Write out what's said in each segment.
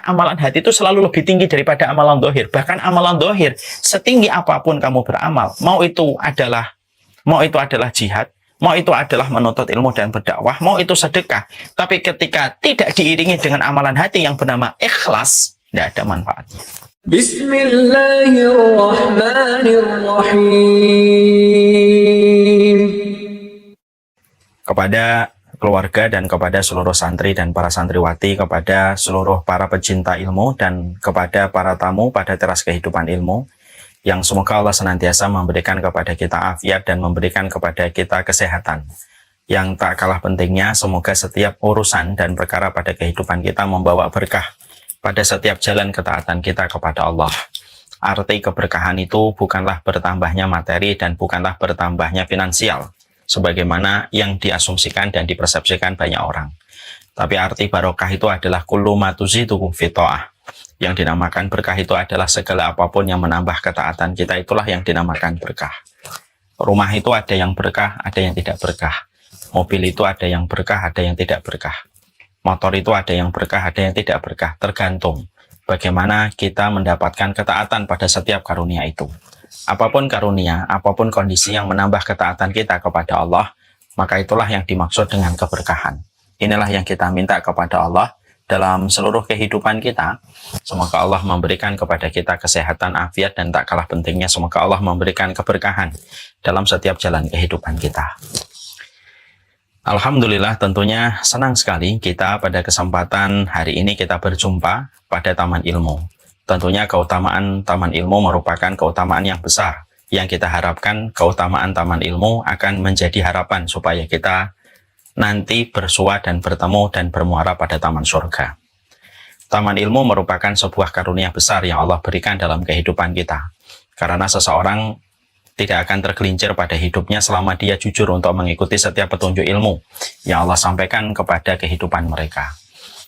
amalan hati itu selalu lebih tinggi daripada amalan dohir. Bahkan amalan dohir, setinggi apapun kamu beramal, mau itu adalah jihad, mau itu adalah menuntut ilmu dan berdakwah, mau itu sedekah. Tapi ketika tidak diiringi dengan amalan hati yang bernama ikhlas, tidak ada manfaatnya. Bismillahirrahmanirrahim. Kepada keluarga dan kepada seluruh santri dan para santriwati, kepada seluruh para pecinta ilmu dan kepada para tamu pada teras kehidupan ilmu, yang semoga Allah senantiasa memberikan kepada kita afiat dan memberikan kepada kita kesehatan. Yang tak kalah pentingnya, semoga setiap urusan dan perkara pada kehidupan kita membawa berkah pada setiap jalan ketaatan kita kepada Allah. Arti keberkahan itu bukanlah bertambahnya materi dan bukanlah bertambahnya finansial, sebagaimana yang diasumsikan dan dipersepsikan banyak orang. Tapi arti barokah itu adalah kullu ma tuziduhu fi ta'ah. Yang dinamakan berkah itu adalah segala apapun yang menambah ketaatan kita, itulah yang dinamakan berkah. Rumah itu ada yang berkah, ada yang tidak berkah. Mobil itu ada yang berkah, ada yang tidak berkah. Motor itu ada yang berkah, ada yang tidak berkah. Tergantung bagaimana kita mendapatkan ketaatan pada setiap karunia itu. Apapun karunia, apapun kondisi yang menambah ketaatan kita kepada Allah, maka itulah yang dimaksud dengan keberkahan. Inilah yang kita minta kepada Allah dalam seluruh kehidupan kita. Semoga Allah memberikan kepada kita kesehatan, afiat, dan tak kalah pentingnya, semoga Allah memberikan keberkahan dalam setiap jalan kehidupan kita. Alhamdulillah, tentunya senang sekali kita pada kesempatan hari ini kita berjumpa pada Taman Ilmu. Tentunya keutamaan Taman Ilmu merupakan keutamaan yang besar, yang kita harapkan keutamaan Taman Ilmu akan menjadi harapan supaya kita nanti bersua dan bertemu dan bermuara pada Taman Surga. Taman Ilmu merupakan sebuah karunia besar yang Allah berikan dalam kehidupan kita, karena seseorang tidak akan tergelincir pada hidupnya selama dia jujur untuk mengikuti setiap petunjuk ilmu yang Allah sampaikan kepada kehidupan mereka.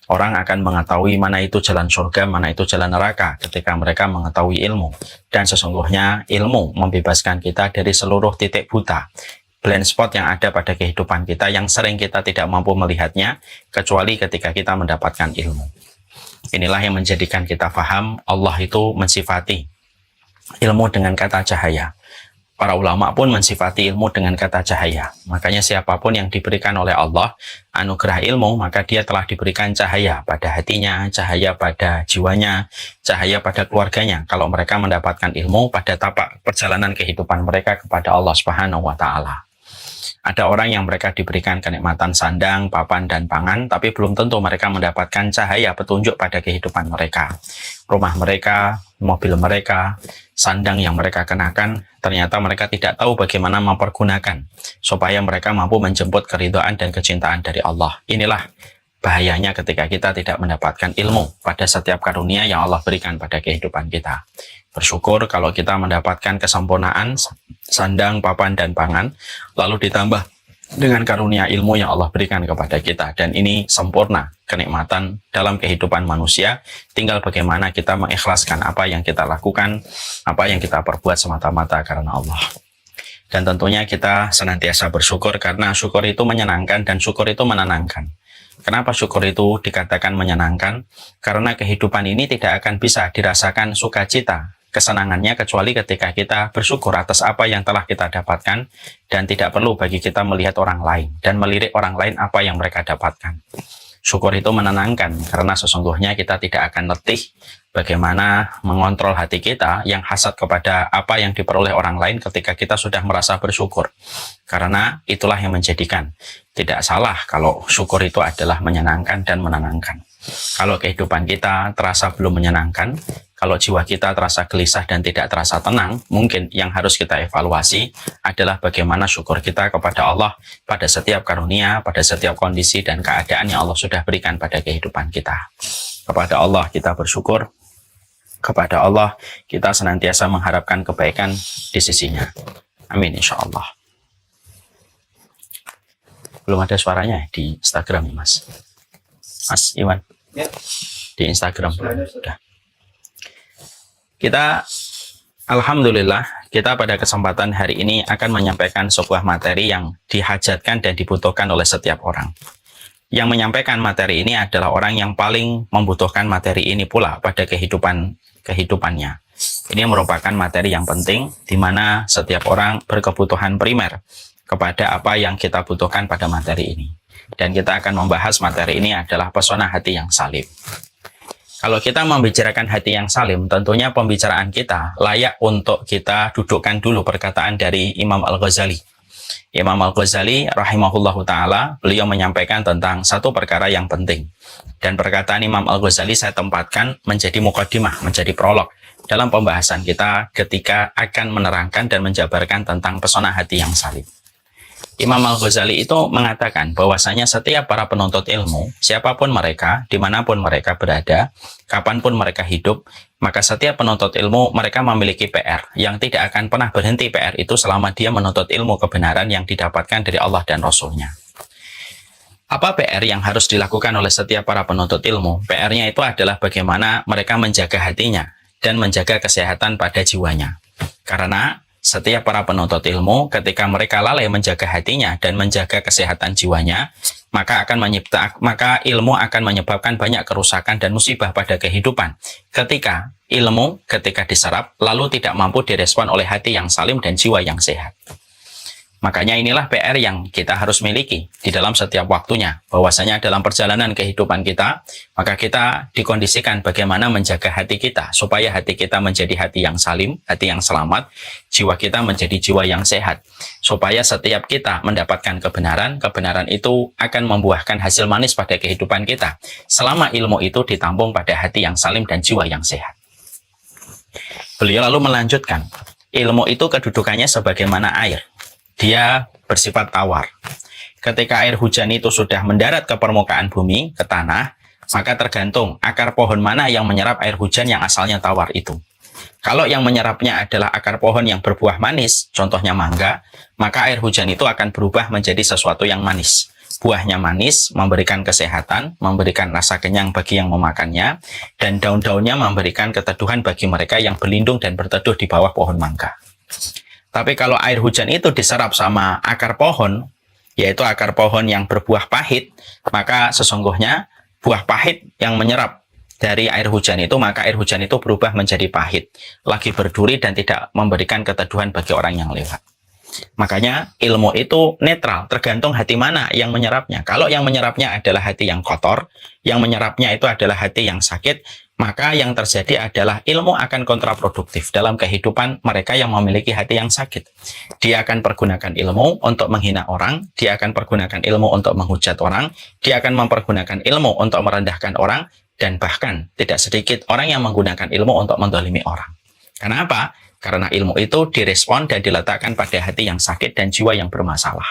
Orang akan mengetahui mana itu jalan surga, mana itu jalan neraka ketika mereka mengetahui ilmu. Dan sesungguhnya ilmu membebaskan kita dari seluruh titik buta, blind spot yang ada pada kehidupan kita yang sering kita tidak mampu melihatnya kecuali ketika kita mendapatkan ilmu. Inilah yang menjadikan kita paham Allah itu mensifati ilmu dengan kata cahaya. Para ulama pun mensifati ilmu dengan kata cahaya. Makanya siapapun yang diberikan oleh Allah anugerah ilmu, maka dia telah diberikan cahaya pada hatinya, cahaya pada jiwanya, cahaya pada keluarganya. Kalau mereka mendapatkan ilmu pada tapak perjalanan kehidupan mereka kepada Allah Subhanahu wa Ta'ala. Ada orang yang mereka diberikan kenikmatan sandang, papan, dan pangan, tapi belum tentu mereka mendapatkan cahaya petunjuk pada kehidupan mereka. Rumah mereka, mobil mereka, sandang yang mereka kenakan, ternyata mereka tidak tahu bagaimana mempergunakan supaya mereka mampu menjemput keridhaan dan kecintaan dari Allah. Inilah bahayanya ketika kita tidak mendapatkan ilmu pada setiap karunia yang Allah berikan pada kehidupan kita. Bersyukur kalau kita mendapatkan kesempurnaan sandang, papan, dan pangan, lalu ditambah dengan karunia ilmu yang Allah berikan kepada kita. Dan ini sempurna kenikmatan dalam kehidupan manusia. Tinggal bagaimana kita mengikhlaskan apa yang kita lakukan, apa yang kita perbuat semata-mata karena Allah. Dan tentunya kita senantiasa bersyukur karena syukur itu menyenangkan dan syukur itu menenangkan. Kenapa syukur itu dikatakan menyenangkan? Karena kehidupan ini tidak akan bisa dirasakan sukacita, kesenangannya kecuali ketika kita bersyukur atas apa yang telah kita dapatkan dan tidak perlu bagi kita melihat orang lain dan melirik orang lain apa yang mereka dapatkan. Syukur itu menenangkan karena sesungguhnya kita tidak akan letih bagaimana mengontrol hati kita yang hasad kepada apa yang diperoleh orang lain ketika kita sudah merasa bersyukur. Karena itulah yang menjadikan tidak salah kalau syukur itu adalah menyenangkan dan menenangkan. Kalau kehidupan kita terasa belum menyenangkan, kalau jiwa kita terasa gelisah dan tidak terasa tenang, mungkin yang harus kita evaluasi adalah bagaimana syukur kita kepada Allah pada setiap karunia, pada setiap kondisi dan keadaan yang Allah sudah berikan pada kehidupan kita. Kepada Allah kita bersyukur, kepada Allah kita senantiasa mengharapkan kebaikan di sisinya. Amin insya Allah. Belum ada suaranya di Instagram, Mas Iwan. Ya. Di Instagram sudah. Kita alhamdulillah kita pada kesempatan hari ini akan menyampaikan sebuah materi yang dihajatkan dan dibutuhkan oleh setiap orang. yang menyampaikan materi ini adalah orang yang paling membutuhkan materi ini pula pada kehidupannya. Ini merupakan materi yang penting di mana setiap orang berkebutuhan primer kepada apa yang kita butuhkan pada materi ini. Dan kita akan membahas materi ini adalah pesona hati yang salim. Kalau kita membicarakan hati yang salim, tentunya pembicaraan kita layak untuk kita dudukkan dulu perkataan dari Imam Al-Ghazali. Imam Al-Ghazali rahimahullahu ta'ala, beliau menyampaikan tentang satu perkara yang penting. Dan perkataan Imam Al-Ghazali saya tempatkan menjadi mukaddimah, menjadi prolog dalam pembahasan kita ketika akan menerangkan dan menjabarkan tentang pesona hati yang salim. Imam Al-Ghazali itu mengatakan bahwasanya setiap para penuntut ilmu, siapapun mereka, dimanapun mereka berada, kapanpun mereka hidup, maka setiap penuntut ilmu mereka memiliki PR yang tidak akan pernah berhenti. PR itu selama dia menuntut ilmu kebenaran yang didapatkan dari Allah dan Rasul-Nya. Apa PR yang harus dilakukan oleh setiap para penuntut ilmu? PR-nya itu adalah bagaimana mereka menjaga hatinya dan menjaga kesehatan pada jiwanya. Karena setiap para penuntut ilmu ketika mereka lalai menjaga hatinya dan menjaga kesehatan jiwanya, maka ilmu akan menyebabkan banyak kerusakan dan musibah pada kehidupan. Ketika diserap lalu tidak mampu direspon oleh hati yang salim dan jiwa yang sehat. Makanya inilah PR yang kita harus miliki di dalam setiap waktunya. Bahwasanya dalam perjalanan kehidupan kita, maka kita dikondisikan bagaimana menjaga hati kita, supaya hati kita menjadi hati yang salim, hati yang selamat, jiwa kita menjadi jiwa yang sehat. Supaya setiap kita mendapatkan kebenaran, kebenaran itu akan membuahkan hasil manis pada kehidupan kita. Selama ilmu itu ditampung pada hati yang salim dan jiwa yang sehat. Beliau lalu melanjutkan, ilmu itu kedudukannya sebagaimana air. Dia bersifat tawar. Ketika air hujan itu sudah mendarat ke permukaan bumi, ke tanah, maka tergantung akar pohon mana yang menyerap air hujan yang asalnya tawar itu. Kalau yang menyerapnya adalah akar pohon yang berbuah manis, contohnya mangga, maka air hujan itu akan berubah menjadi sesuatu yang manis. Buahnya manis, memberikan kesehatan, memberikan rasa kenyang bagi yang memakannya, dan daun-daunnya memberikan keteduhan bagi mereka yang berlindung dan berteduh di bawah pohon mangga. Tapi kalau air hujan itu diserap sama akar pohon, yaitu akar pohon yang berbuah pahit, maka sesungguhnya buah pahit yang menyerap dari air hujan itu, maka air hujan itu berubah menjadi pahit, lagi berduri dan tidak memberikan keteduhan bagi orang yang lewat. Makanya ilmu itu netral, tergantung hati mana yang menyerapnya. Kalau yang menyerapnya adalah hati yang kotor, yang menyerapnya itu adalah hati yang sakit, maka yang terjadi adalah ilmu akan kontraproduktif dalam kehidupan mereka yang memiliki hati yang sakit. Dia akan pergunakan ilmu untuk menghina orang, dia akan pergunakan ilmu untuk menghujat orang, dia akan mempergunakan ilmu untuk merendahkan orang, dan bahkan tidak sedikit orang yang menggunakan ilmu untuk mendolimi orang. Kenapa? Karena ilmu itu direspon dan diletakkan pada hati yang sakit dan jiwa yang bermasalah.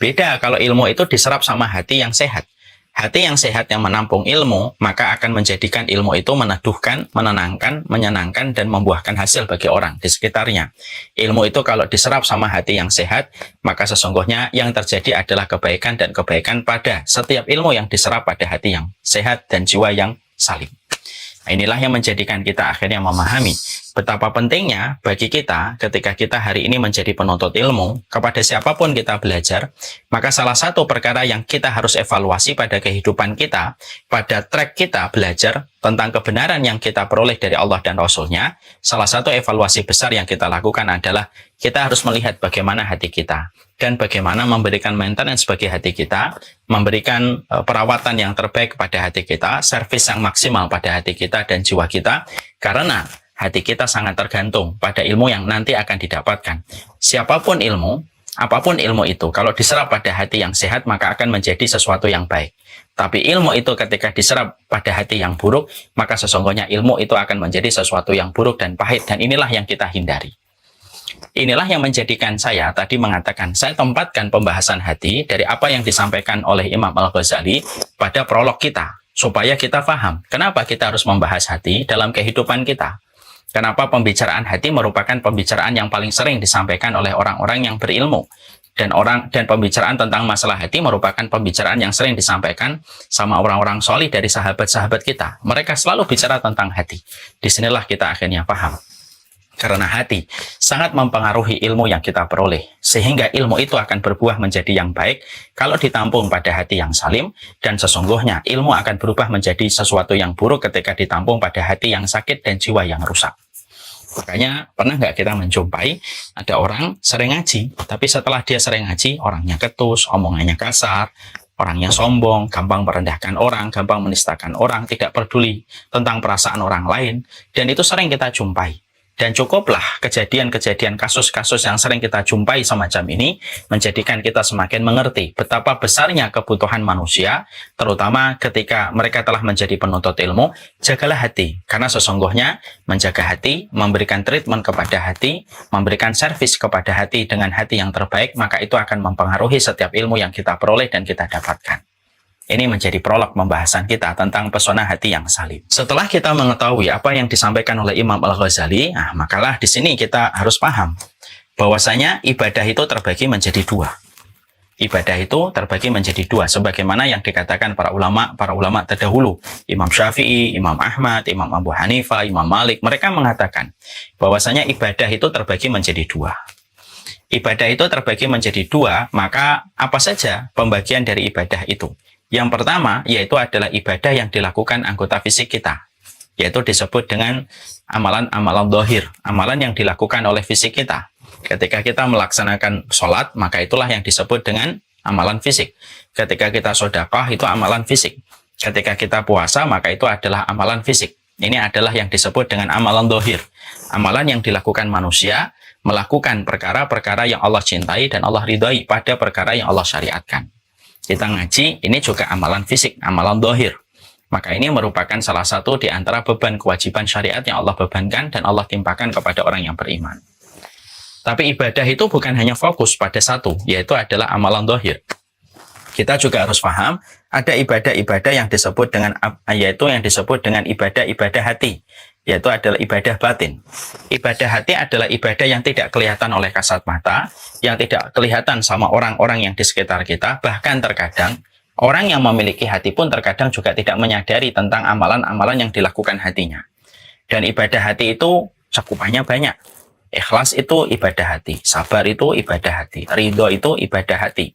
Beda kalau ilmu itu diserap sama hati yang sehat. Hati yang sehat yang menampung ilmu, maka akan menjadikan ilmu itu meneduhkan, menenangkan, menyenangkan, dan membuahkan hasil bagi orang di sekitarnya. Ilmu itu kalau diserap sama hati yang sehat, maka sesungguhnya yang terjadi adalah kebaikan dan kebaikan pada setiap ilmu yang diserap pada hati yang sehat dan jiwa yang salim. Nah, inilah yang menjadikan kita akhirnya memahami betapa pentingnya bagi kita ketika kita hari ini menjadi penuntut ilmu, kepada siapapun kita belajar, maka salah satu perkara yang kita harus evaluasi pada kehidupan kita, pada track kita belajar tentang kebenaran yang kita peroleh dari Allah dan Rasul-Nya, salah satu evaluasi besar yang kita lakukan adalah kita harus melihat bagaimana hati kita dan bagaimana memberikan maintenance bagi hati kita, memberikan perawatan yang terbaik pada hati kita, servis yang maksimal pada hati kita dan jiwa kita, karena hati kita sangat tergantung pada ilmu yang nanti akan didapatkan. Siapapun ilmu, apapun ilmu itu, kalau diserap pada hati yang sehat, maka akan menjadi sesuatu yang baik. Tapi ilmu itu ketika diserap pada hati yang buruk, maka sesungguhnya ilmu itu akan menjadi sesuatu yang buruk dan pahit, dan inilah yang kita hindari. Inilah yang menjadikan saya tadi mengatakan, saya tempatkan pembahasan hati dari apa yang disampaikan oleh Imam Al-Ghazali pada prolog kita, supaya kita paham kenapa kita harus membahas hati dalam kehidupan kita. Kenapa pembicaraan hati merupakan pembicaraan yang paling sering disampaikan oleh orang-orang yang berilmu. Dan pembicaraan tentang masalah hati merupakan pembicaraan yang sering disampaikan sama orang-orang solih dari sahabat-sahabat kita. Mereka selalu bicara tentang hati. Disinilah kita akhirnya paham Karena hati sangat mempengaruhi ilmu yang kita peroleh, sehingga ilmu itu akan berbuah menjadi yang baik kalau ditampung pada hati yang salim, dan sesungguhnya ilmu akan berubah menjadi sesuatu yang buruk ketika ditampung pada hati yang sakit dan jiwa yang rusak. Makanya pernah nggak kita menjumpai ada orang sering ngaji, tapi setelah dia sering ngaji, orangnya ketus, omongannya kasar, orangnya sombong, gampang merendahkan orang, gampang menistakan orang, tidak peduli tentang perasaan orang lain, dan itu sering kita jumpai. Dan cukuplah kejadian-kejadian kasus-kasus yang sering kita jumpai semacam ini menjadikan kita semakin mengerti betapa besarnya kebutuhan manusia, terutama ketika mereka telah menjadi penuntut ilmu. Jagalah hati, karena sesungguhnya menjaga hati, memberikan treatment kepada hati, memberikan servis kepada hati dengan hati yang terbaik, maka itu akan mempengaruhi setiap ilmu yang kita peroleh dan kita dapatkan. Ini menjadi prolog pembahasan kita tentang pesona hati yang salim. Setelah kita mengetahui apa yang disampaikan oleh Imam Al-Ghazali, makalah di sini kita harus paham bahwasanya ibadah itu terbagi menjadi dua. Ibadah itu terbagi menjadi dua, sebagaimana yang dikatakan para ulama terdahulu, Imam Syafi'i, Imam Ahmad, Imam Abu Hanifah, Imam Malik. Mereka mengatakan bahwasanya ibadah itu terbagi menjadi dua. Ibadah itu terbagi menjadi dua, maka apa saja pembagian dari ibadah itu? Yang pertama, yaitu adalah ibadah yang dilakukan anggota fisik kita, yaitu disebut dengan amalan-amalan dhahir, amalan yang dilakukan oleh fisik kita. Ketika kita melaksanakan sholat, maka itulah yang disebut dengan amalan fisik. Ketika kita sedekah, itu amalan fisik. Ketika kita puasa, maka itu adalah amalan fisik. Ini adalah yang disebut dengan amalan dhahir, amalan yang dilakukan manusia, melakukan perkara-perkara yang Allah cintai dan Allah ridhai pada perkara yang Allah syariatkan. Kita ngaji, ini juga amalan fisik, amalan dhahir. Maka ini merupakan salah satu di antara beban kewajiban syariat yang Allah bebankan dan Allah timpakan kepada orang yang beriman. Tapi ibadah itu bukan hanya fokus pada satu, yaitu adalah amalan dhahir. Kita juga harus paham, ada ibadah-ibadah yang disebut dengan ibadah-ibadah hati, yaitu adalah ibadah batin. Ibadah hati adalah ibadah yang tidak kelihatan oleh kasat mata, yang tidak kelihatan sama orang-orang yang di sekitar kita, bahkan terkadang orang yang memiliki hati pun terkadang juga tidak menyadari tentang amalan-amalan yang dilakukan hatinya. Dan ibadah hati itu cakupannya banyak. Ikhlas itu ibadah hati, sabar itu ibadah hati, ridho itu ibadah hati,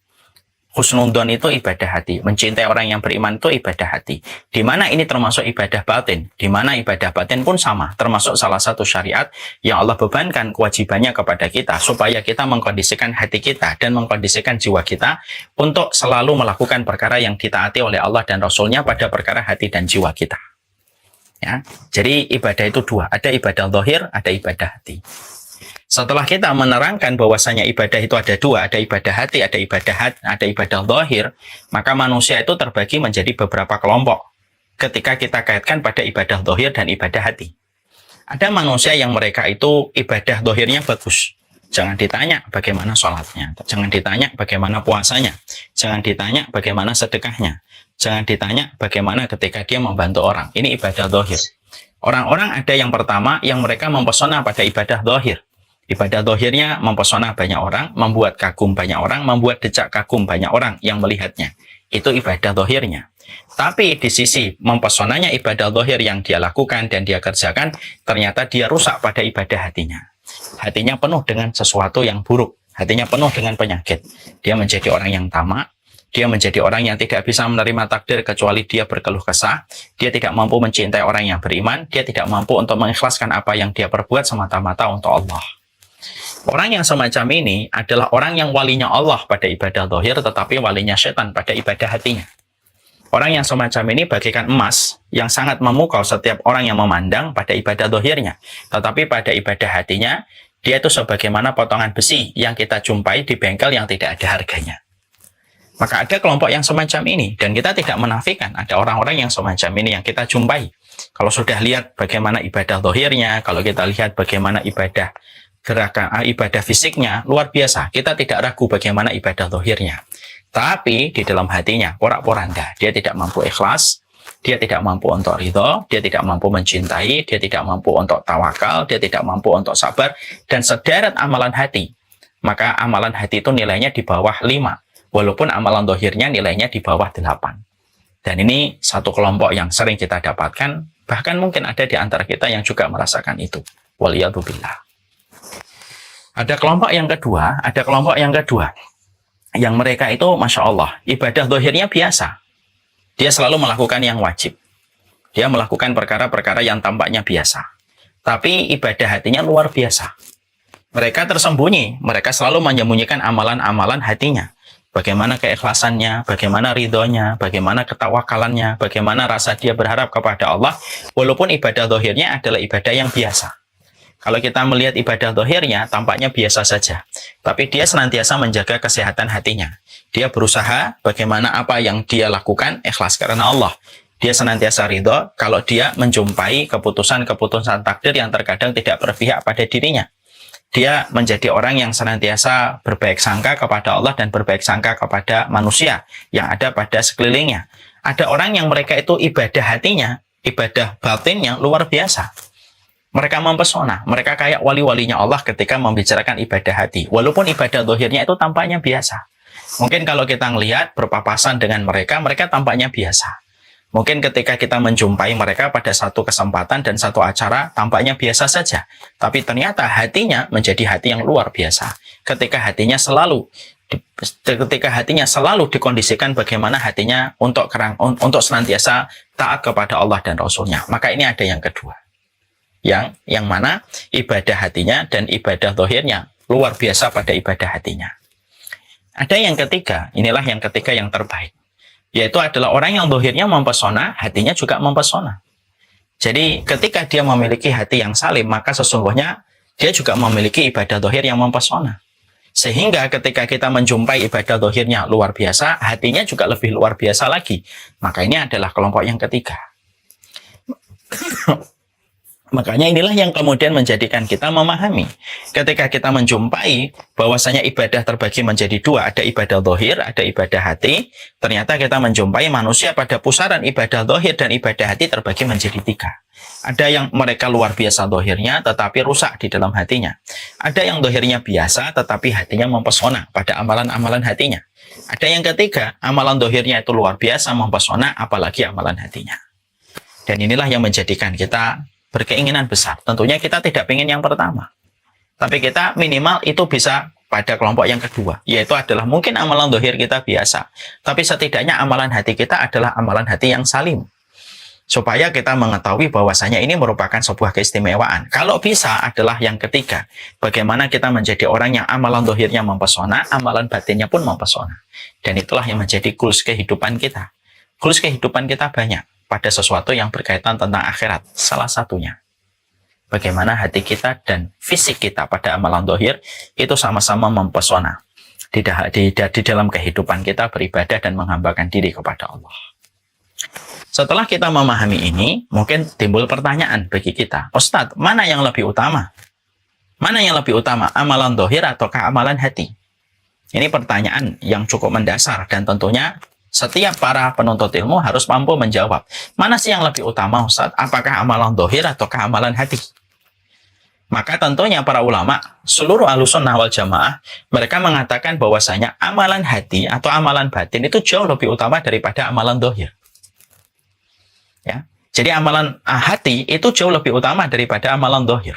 husnudzon itu ibadah hati, mencintai orang yang beriman itu ibadah hati. Di mana ini termasuk ibadah batin, di mana ibadah batin pun sama, termasuk salah satu syariat yang Allah bebankan kewajibannya kepada kita, supaya kita mengkondisikan hati kita dan mengkondisikan jiwa kita untuk selalu melakukan perkara yang ditaati oleh Allah dan Rasul-Nya pada perkara hati dan jiwa kita. Ya, jadi ibadah itu dua, ada ibadah zahir, ada ibadah hati. Setelah kita menerangkan bahwasanya ibadah itu ada dua, ada ibadah hati, ada ibadah zahir, maka manusia itu terbagi menjadi beberapa kelompok ketika kita kaitkan pada ibadah zahir dan ibadah hati. Ada manusia yang mereka itu ibadah zahirnya bagus. Jangan ditanya bagaimana sholatnya, jangan ditanya bagaimana puasanya, jangan ditanya bagaimana sedekahnya, jangan ditanya bagaimana ketika dia membantu orang. Ini ibadah zahir. Orang-orang ada yang pertama yang mereka mempesona pada ibadah zahir. Ibadah zahirnya mempesona banyak orang, membuat kagum banyak orang, membuat decak kagum banyak orang yang melihatnya. Itu ibadah zahirnya. Tapi di sisi mempesonanya ibadah zahir yang dia lakukan dan dia kerjakan, ternyata dia rusak pada ibadah hatinya. Hatinya penuh dengan sesuatu yang buruk, hatinya penuh dengan penyakit. Dia menjadi orang yang tamak, dia menjadi orang yang tidak bisa menerima takdir kecuali dia berkeluh kesah, dia tidak mampu mencintai orang yang beriman, dia tidak mampu untuk mengikhlaskan apa yang dia perbuat semata-mata untuk Allah. Orang yang semacam ini adalah orang yang walinya Allah pada ibadah zahir, tetapi walinya setan pada ibadah hatinya. Orang yang semacam ini bagaikan emas yang sangat memukau setiap orang yang memandang pada ibadah zahirnya, tetapi pada ibadah hatinya, dia itu sebagaimana potongan besi yang kita jumpai di bengkel yang tidak ada harganya. Maka ada kelompok yang semacam ini, dan kita tidak menafikan ada orang-orang yang semacam ini yang kita jumpai. Kalau sudah lihat bagaimana ibadah zahirnya, kalau kita lihat bagaimana ibadah fisiknya, luar biasa. Kita tidak ragu bagaimana ibadah zahirnya. Tapi di dalam hatinya porak-poranda. Dia tidak mampu ikhlas, dia tidak mampu untuk ridho, dia tidak mampu mencintai, dia tidak mampu untuk tawakal, dia tidak mampu untuk sabar, dan sederet amalan hati. Maka amalan hati itu nilainya di bawah 5, walaupun amalan zahirnya nilainya di bawah 8. Dan ini satu kelompok yang sering kita dapatkan, bahkan mungkin ada di antara kita yang juga merasakan itu. Waliyadzubillah. Ada kelompok yang kedua, yang mereka itu Masya Allah, ibadah zahirnya biasa. Dia selalu melakukan yang wajib. Dia melakukan perkara-perkara yang tampaknya biasa. Tapi ibadah hatinya luar biasa. Mereka tersembunyi, mereka selalu menyembunyikan amalan-amalan hatinya. Bagaimana keikhlasannya, bagaimana ridhonya, bagaimana ketawakalannya, bagaimana rasa dia berharap kepada Allah, walaupun ibadah zahirnya adalah ibadah yang biasa. Kalau kita melihat ibadah zahirnya, tampaknya biasa saja. Tapi dia senantiasa menjaga kesehatan hatinya. Dia berusaha bagaimana apa yang dia lakukan, ikhlas karena Allah. Dia senantiasa ridho kalau dia menjumpai keputusan-keputusan takdir yang terkadang tidak berpihak pada dirinya. Dia menjadi orang yang senantiasa berbaik sangka kepada Allah dan berbaik sangka kepada manusia yang ada pada sekelilingnya. Ada orang yang mereka itu ibadah hatinya, ibadah batinnya luar biasa. Mereka mempesona, mereka kayak wali-walinya Allah ketika membicarakan ibadah hati. Walaupun ibadah zahirnya itu tampaknya biasa. Mungkin kalau kita melihat berpapasan dengan mereka, mereka tampaknya biasa. Mungkin ketika kita menjumpai mereka pada satu kesempatan dan satu acara, tampaknya biasa saja. Tapi ternyata hatinya menjadi hati yang luar biasa. Ketika hatinya selalu dikondisikan bagaimana hatinya untuk senantiasa taat kepada Allah dan Rasulnya. Maka ini ada yang kedua. Yang mana ibadah hatinya dan ibadah zahirnya luar biasa pada ibadah hatinya. Ada yang ketiga, inilah yang ketiga yang terbaik. Yaitu adalah orang yang zahirnya mempesona, hatinya juga mempesona. Jadi ketika dia memiliki hati yang salim, maka sesungguhnya dia juga memiliki ibadah zahir yang mempesona. Sehingga ketika kita menjumpai ibadah zahirnya luar biasa, hatinya juga lebih luar biasa lagi. Maka ini adalah kelompok yang ketiga. Makanya inilah yang kemudian menjadikan kita memahami. Ketika kita menjumpai bahwasanya ibadah terbagi menjadi dua, ada ibadah zahir, ada ibadah hati. Ternyata kita menjumpai manusia pada pusaran ibadah zahir dan ibadah hati terbagi menjadi tiga. Ada yang mereka luar biasa zahirnya tetapi rusak di dalam hatinya. Ada yang zahirnya biasa tetapi hatinya mempesona pada amalan-amalan hatinya. Ada yang ketiga, amalan zahirnya itu luar biasa mempesona apalagi amalan hatinya. Dan inilah yang menjadikan kita berkeinginan besar. Tentunya kita tidak ingin yang pertama. Tapi kita minimal itu bisa pada kelompok yang kedua. Yaitu adalah mungkin amalan zahir kita biasa. Tapi setidaknya amalan hati kita adalah amalan hati yang salim. Supaya kita mengetahui bahwasanya ini merupakan sebuah keistimewaan. Kalau bisa adalah yang ketiga. Bagaimana kita menjadi orang yang amalan zahirnya mempesona, amalan batinnya pun mempesona. Dan itulah yang menjadi goals kehidupan kita. Goals kehidupan kita banyak pada sesuatu yang berkaitan tentang akhirat. Salah satunya, bagaimana hati kita dan fisik kita pada amalan zahir itu sama-sama mempesona di dalam kehidupan kita beribadah dan menghambakan diri kepada Allah. Setelah kita memahami ini, mungkin timbul pertanyaan bagi kita, Ustadz, mana yang lebih utama? Mana yang lebih utama, amalan zahir ataukah amalan hati? Ini pertanyaan yang cukup mendasar dan tentunya setiap para penuntut ilmu harus mampu menjawab. Mana sih yang lebih utama, Ustaz? Apakah amalan zahir ataukah amalan hati? Maka tentunya para ulama, seluruh ahlussunnah wal jamaah, mereka mengatakan bahwasanya amalan hati atau amalan batin itu jauh lebih utama daripada amalan zahir. Ya. Jadi amalan hati itu jauh lebih utama daripada amalan zahir.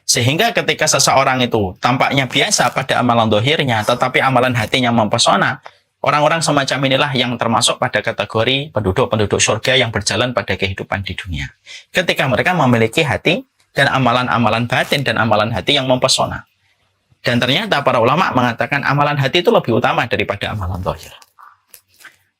Sehingga ketika seseorang itu tampaknya biasa pada amalan zahirnya, tetapi amalan hatinya mempesona, orang-orang semacam inilah yang termasuk pada kategori penduduk-penduduk surga yang berjalan pada kehidupan di dunia. Ketika mereka memiliki hati dan amalan-amalan batin dan amalan hati yang mempesona. Dan ternyata para ulama mengatakan amalan hati itu lebih utama daripada amalan zahir.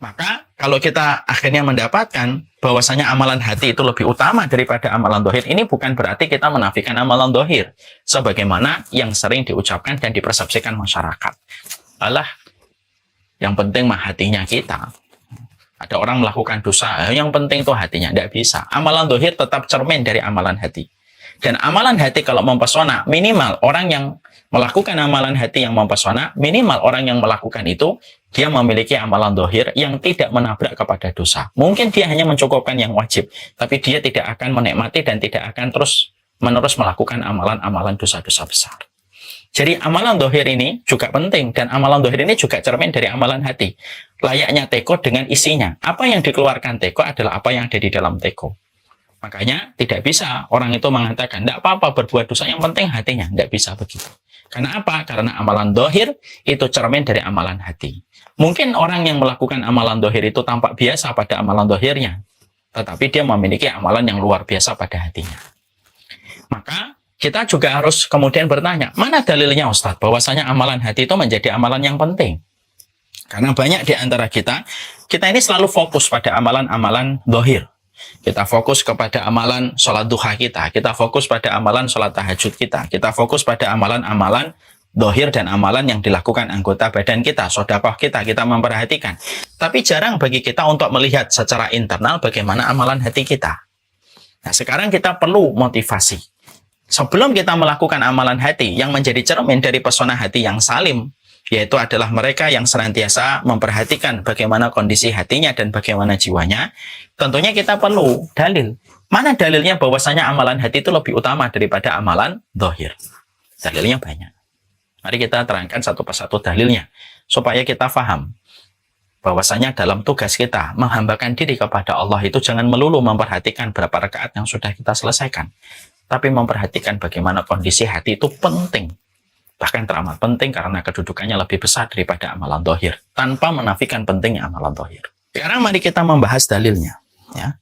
Maka kalau kita akhirnya mendapatkan bahwasanya amalan hati itu lebih utama daripada amalan zahir, ini bukan berarti kita menafikan amalan zahir. Sebagaimana yang sering diucapkan dan dipersepsikan masyarakat. Alah, yang penting mah hatinya kita. Ada orang melakukan dosa, yang penting itu hatinya. Tidak bisa. Amalan zahir tetap cermin dari amalan hati. Dan amalan hati kalau mempesona, minimal orang yang melakukan amalan hati yang mempesona, minimal orang yang melakukan itu, dia memiliki amalan zahir yang tidak menabrak kepada dosa. Mungkin dia hanya mencukupkan yang wajib, tapi dia tidak akan menikmati dan tidak akan terus-menerus melakukan amalan-amalan dosa-dosa besar. Jadi amalan zahir ini juga penting, dan amalan zahir ini juga cermin dari amalan hati. Layaknya teko dengan isinya. Apa yang dikeluarkan teko adalah apa yang ada di dalam teko. Makanya tidak bisa orang itu mengatakan, tidak apa-apa berbuat dosa, yang penting hatinya. Tidak bisa begitu. Karena apa? Karena amalan dohir itu cermin dari amalan hati. Mungkin orang yang melakukan amalan dohir itu tampak biasa pada amalan dohirnya, tetapi dia memiliki amalan yang luar biasa pada hatinya. Maka kita juga harus kemudian bertanya, mana dalilnya Ustadz bahwasanya amalan hati itu menjadi amalan yang penting? Karena banyak di antara kita ini selalu fokus pada amalan-amalan dohir. Kita fokus kepada amalan sholat duha kita fokus pada amalan sholat tahajud kita fokus pada amalan-amalan dohir dan amalan yang dilakukan anggota badan kita, sedekah kita memperhatikan. Tapi jarang bagi kita untuk melihat secara internal bagaimana amalan hati kita. Nah, sekarang kita perlu motivasi. Sebelum kita melakukan amalan hati yang menjadi cermin dari pesona hati yang salim, yaitu adalah mereka yang senantiasa memperhatikan bagaimana kondisi hatinya dan bagaimana jiwanya, tentunya kita perlu dalil. Mana dalilnya bahwasanya amalan hati itu lebih utama daripada amalan dohir? Dalilnya banyak. Mari kita terangkan satu persatu dalilnya, supaya kita paham bahwasanya dalam tugas kita menghambakan diri kepada Allah itu jangan melulu memperhatikan berapa rakaat yang sudah kita selesaikan, tapi memperhatikan bagaimana kondisi hati itu penting. Bahkan teramat penting karena kedudukannya lebih besar daripada amalan dohir, tanpa menafikan pentingnya amalan dohir. Sekarang mari kita membahas dalilnya. Ya.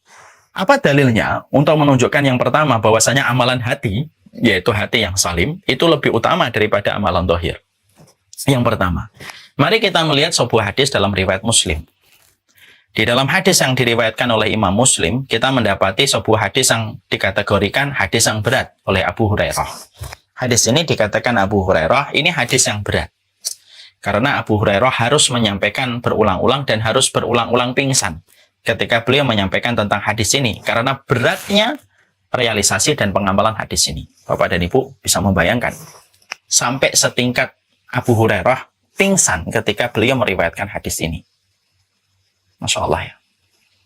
Apa dalilnya? Untuk menunjukkan yang pertama bahwasanya amalan hati, yaitu hati yang salim, itu lebih utama daripada amalan dohir. Yang pertama, mari kita melihat sebuah hadis dalam riwayat Muslim. Di dalam hadis yang diriwayatkan oleh Imam Muslim, kita mendapati sebuah hadis yang dikategorikan hadis yang berat oleh Abu Hurairah. Hadis ini dikatakan Abu Hurairah, ini hadis yang berat. Karena Abu Hurairah harus menyampaikan berulang-ulang dan harus berulang-ulang pingsan ketika beliau menyampaikan tentang hadis ini. Karena beratnya realisasi dan pengamalan hadis ini. Bapak dan Ibu bisa membayangkan. Sampai setingkat Abu Hurairah pingsan ketika beliau meriwayatkan hadis ini. Masya Allah ya.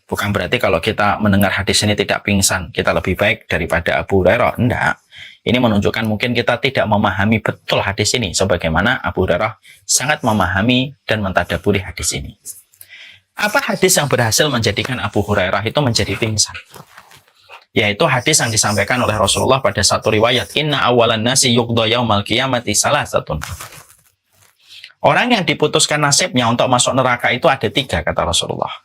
Bukan berarti kalau kita mendengar hadis ini tidak pingsan, kita lebih baik daripada Abu Hurairah. Enggak. Ini menunjukkan mungkin kita tidak memahami betul hadis ini, sebagaimana Abu Hurairah sangat memahami dan mentadaburi hadis ini. Apa hadis yang berhasil menjadikan Abu Hurairah itu menjadi pingsan? Yaitu hadis yang disampaikan oleh Rasulullah pada satu riwayat, Inna awalan nasi yuqda yaumal qiyamati salasatun. Orang yang diputuskan nasibnya untuk masuk neraka itu ada 3, kata Rasulullah.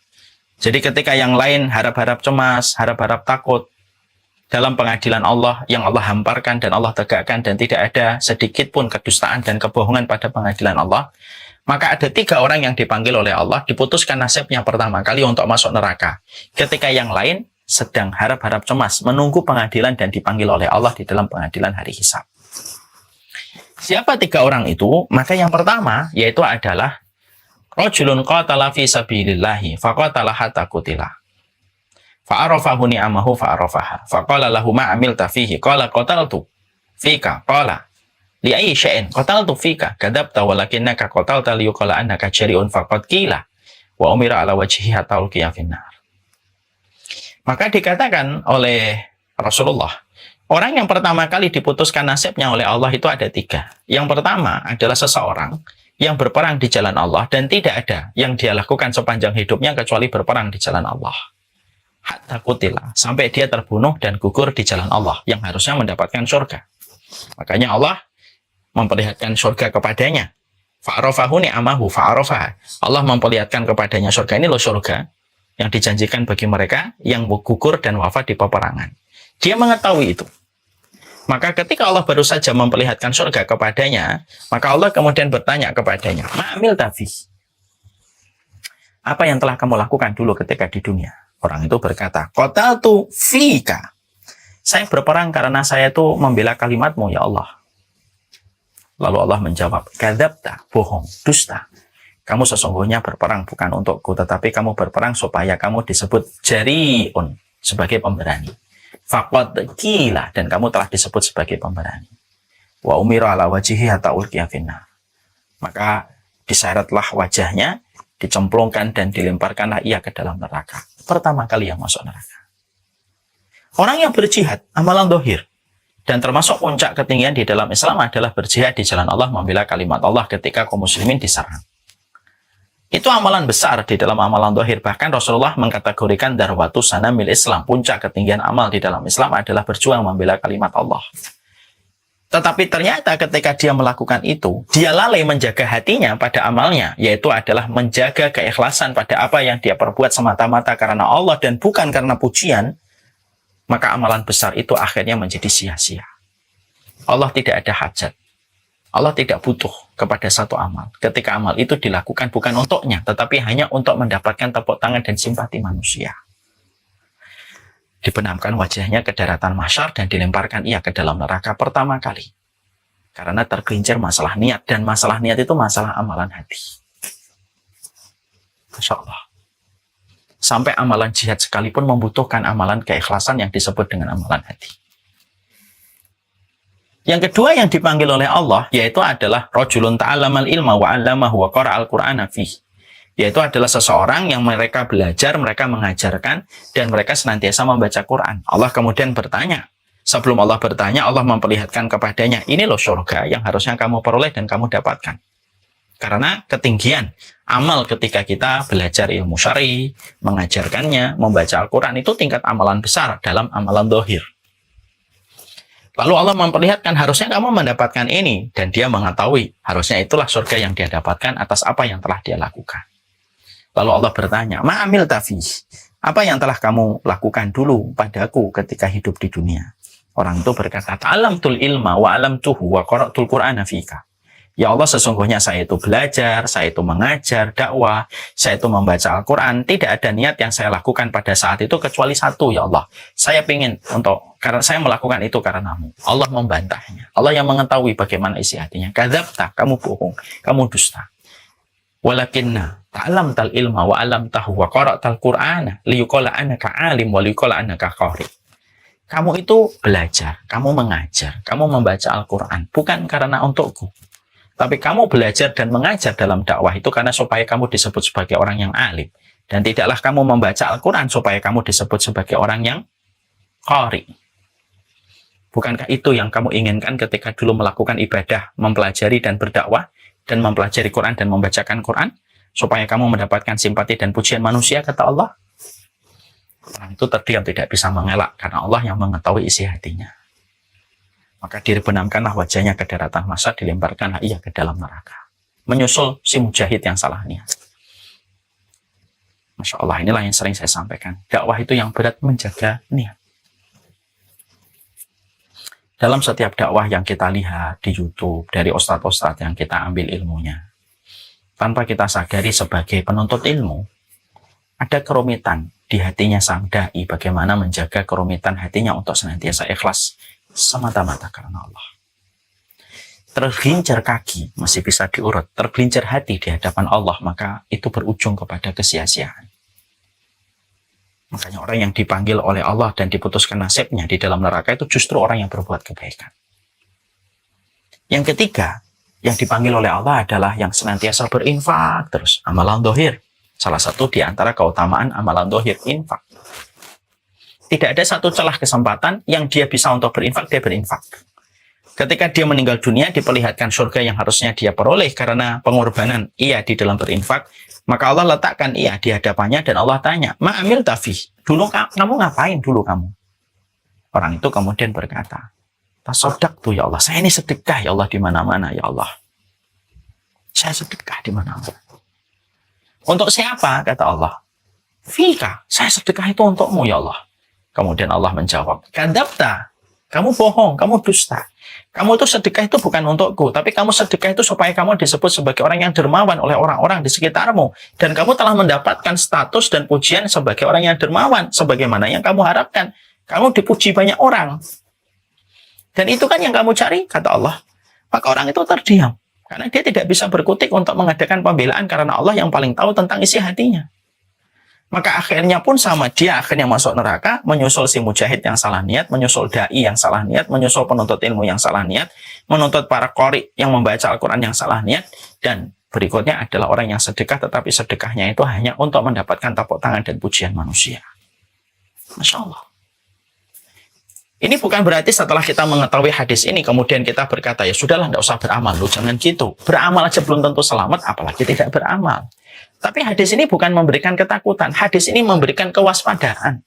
Jadi ketika yang lain harap-harap cemas, harap-harap takut, dalam pengadilan Allah yang Allah hamparkan dan Allah tegakkan dan tidak ada sedikit pun kedustaan dan kebohongan pada pengadilan Allah, maka ada 3 orang yang dipanggil oleh Allah, diputuskan nasibnya pertama kali untuk masuk neraka. Ketika yang lain sedang harap-harap cemas, menunggu pengadilan dan dipanggil oleh Allah di dalam pengadilan hari hisab. Siapa 3 orang itu? Maka yang pertama yaitu adalah rajulun qatala fi sabilillahi faqatala hatta qutila. Fa'arafahu ni'amahu fa'arafaha. Faqala lahu ma amilta fihi. Qala qataltu fika. Qala li ayyi syai'in qataltu fika. Kadzabta walakinnaka qatalta liyuqala annaka jari'un faqad qila wa umira ala wajhihi hatta ulqiya finnar. Maka dikatakan oleh Rasulullah, orang yang pertama kali diputuskan nasibnya oleh Allah itu ada 3. Yang pertama adalah seseorang yang berperang di jalan Allah dan tidak ada yang dia lakukan sepanjang hidupnya kecuali berperang di jalan Allah. Hatta qutila, sampai dia terbunuh dan gugur di jalan Allah yang harusnya mendapatkan surga. Makanya Allah memperlihatkan surga kepadanya. Fa'arafahu ni'amahu fa'arafaha. Allah memperlihatkan kepadanya surga, ini loh surga yang dijanjikan bagi mereka yang gugur dan wafat di peperangan. Dia mengetahui itu. Maka ketika Allah baru saja memperlihatkan surga kepadanya, maka Allah kemudian bertanya kepadanya, Ma'amil tafi. Apa yang telah kamu lakukan dulu ketika di dunia? Orang itu berkata, qataltu fika. Saya berperang karena saya itu membela kalimatmu, ya Allah. Lalu Allah menjawab, kadzabta, bohong, dusta. Kamu sesungguhnya berperang bukan untukku, tetapi kamu berperang supaya kamu disebut jari'un, sebagai pemberani. Faqad qila, dan kamu telah disebut sebagai pemberani. Wa umira ala wajhihi hatta ulqiya finnar. Maka diseretlah wajahnya, dicemplungkan dan dilemparkanlah ia ke dalam neraka. Pertama kali yang masuk neraka. Orang yang berjihad, amalan dohir. Dan termasuk puncak ketinggian di dalam Islam adalah berjihad di jalan Allah, membela kalimat Allah ketika kaum muslimin diserang. Itu amalan besar di dalam amalan zahir. Bahkan Rasulullah mengkategorikan darwatu sanamil Islam. Puncak ketinggian amal di dalam Islam adalah berjuang membela kalimat Allah. Tetapi ternyata ketika dia melakukan itu, dia lalai menjaga hatinya pada amalnya, yaitu adalah menjaga keikhlasan pada apa yang dia perbuat semata-mata karena Allah dan bukan karena pujian, maka amalan besar itu akhirnya menjadi sia-sia. Allah tidak ada hajat. Allah tidak butuh kepada satu amal. Ketika amal itu dilakukan bukan untuknya, tetapi hanya untuk mendapatkan tepuk tangan dan simpati manusia. Dibenamkan wajahnya ke daratan mahsyar dan dilemparkan ia ke dalam neraka pertama kali. Karena tergelincir masalah niat, dan masalah niat itu masalah amalan hati. Masya Allah. Sampai amalan jihad sekalipun membutuhkan amalan keikhlasan yang disebut dengan amalan hati. Yang kedua yang dipanggil oleh Allah, yaitu adalah rajulun ta'allamal ilma wa 'allamahu wa qara'al Qur'ana fihi. Yaitu adalah seseorang yang mereka belajar, mereka mengajarkan, dan mereka senantiasa membaca Quran. Allah kemudian bertanya. Sebelum Allah bertanya, Allah memperlihatkan kepadanya, ini loh surga yang harusnya kamu peroleh dan kamu dapatkan. Karena ketinggian amal ketika kita belajar ilmu syar'i, mengajarkannya, membaca Al-Quran, itu tingkat amalan besar dalam amalan zahir. Lalu Allah memperlihatkan harusnya kamu mendapatkan ini. Dan dia mengetahui harusnya itulah surga yang dia dapatkan atas apa yang telah dia lakukan. Lalu Allah bertanya, ma'amil tafih, apa yang telah kamu lakukan dulu padaku ketika hidup di dunia? Orang itu berkata, ta'alamtul ilma wa alamtuhu wa qara'tul Qur'ana fika. Ya Allah, sesungguhnya saya itu belajar, saya itu mengajar, dakwah, saya itu membaca Al-Quran. Tidak ada niat yang saya lakukan pada saat itu kecuali satu, ya Allah. Saya ingin karena saya melakukan itu karenamu. Allah membantahnya. Allah yang mengetahui bagaimana isi hatinya. Kadzabta, kamu bohong, kamu dusta. Walakinna ta'lamtal ilma wa alamtahu wa qara'tal Qur'ana liyuqala annaka alim wa liyuqala annaka qari. Kamu itu belajar, kamu mengajar, kamu membaca Al-Quran bukan karena untukku. Tapi kamu belajar dan mengajar dalam dakwah itu karena supaya kamu disebut sebagai orang yang alim. Dan tidaklah kamu membaca Al-Quran supaya kamu disebut sebagai orang yang qari. Bukankah itu yang kamu inginkan ketika dulu melakukan ibadah, mempelajari dan berdakwah, dan mempelajari Quran dan membacakan Quran? Supaya kamu mendapatkan simpati dan pujian manusia, kata Allah. Orang itu terdiam, tidak bisa mengelak, karena Allah yang mengetahui isi hatinya. Maka dibenamkanlah wajahnya ke daratan mahsyar, dilemparkanlah ia ke dalam neraka. Menyusul si mujahid yang salah niat. Masya Allah, inilah yang sering saya sampaikan. Dakwah itu yang berat menjaga niat. Dalam setiap dakwah yang kita lihat di YouTube, dari ustadz-ustadz yang kita ambil ilmunya, tanpa kita sadari sebagai penuntut ilmu, ada kerumitan di hatinya sang da'i, bagaimana menjaga kerumitan hatinya untuk senantiasa ikhlas semata-mata karena Allah. Tergelincir kaki masih bisa diurut, tergelincir hati di hadapan Allah, maka itu berujung kepada kesia-siaan. Makanya orang yang dipanggil oleh Allah dan diputuskan nasibnya di dalam neraka itu justru orang yang berbuat kebaikan. Yang ketiga, yang dipanggil oleh Allah adalah yang senantiasa berinfak terus, amalan zahir. Salah satu di antara keutamaan amalan zahir, infak. Tidak ada satu celah kesempatan yang dia bisa untuk berinfak, dia berinfak. Ketika dia meninggal dunia, diperlihatkan surga yang harusnya dia peroleh karena pengorbanan ia di dalam berinfak, maka Allah letakkan ia di hadapannya dan Allah tanya, ma'amil tafih, dulu kamu ngapain dulu kamu? Orang itu kemudian berkata, tasodak tuh ya Allah, saya ini sedekah ya Allah di mana-mana ya Allah. Saya sedekah di mana-mana. Untuk siapa? Kata Allah. Fika, saya sedekah itu untukmu ya Allah. Kemudian Allah menjawab, kadzabta, kamu bohong, kamu dusta. Kamu itu sedekah itu bukan untukku, tapi kamu sedekah itu supaya kamu disebut sebagai orang yang dermawan oleh orang-orang di sekitarmu. Dan kamu telah mendapatkan status dan pujian sebagai orang yang dermawan, sebagaimana yang kamu harapkan. Kamu dipuji banyak orang. Dan itu kan yang kamu cari, kata Allah. Maka orang itu terdiam. Karena dia tidak bisa berkutik untuk mengadakan pembelaan karena Allah yang paling tahu tentang isi hatinya. Maka akhirnya pun sama, dia akhirnya masuk neraka, menyusul si mujahid yang salah niat, menyusul da'i yang salah niat, menyusul penuntut ilmu yang salah niat, menuntut para qori yang membaca Al-Quran yang salah niat, dan berikutnya adalah orang yang sedekah, tetapi sedekahnya itu hanya untuk mendapatkan tepuk tangan dan pujian manusia. Masya Allah. Ini bukan berarti setelah kita mengetahui hadis ini, kemudian kita berkata, ya sudahlah, tidak usah beramal, lu jangan gitu. Beramal aja belum tentu selamat, apalagi tidak beramal. Tapi hadis ini bukan memberikan ketakutan, hadis ini memberikan kewaspadaan.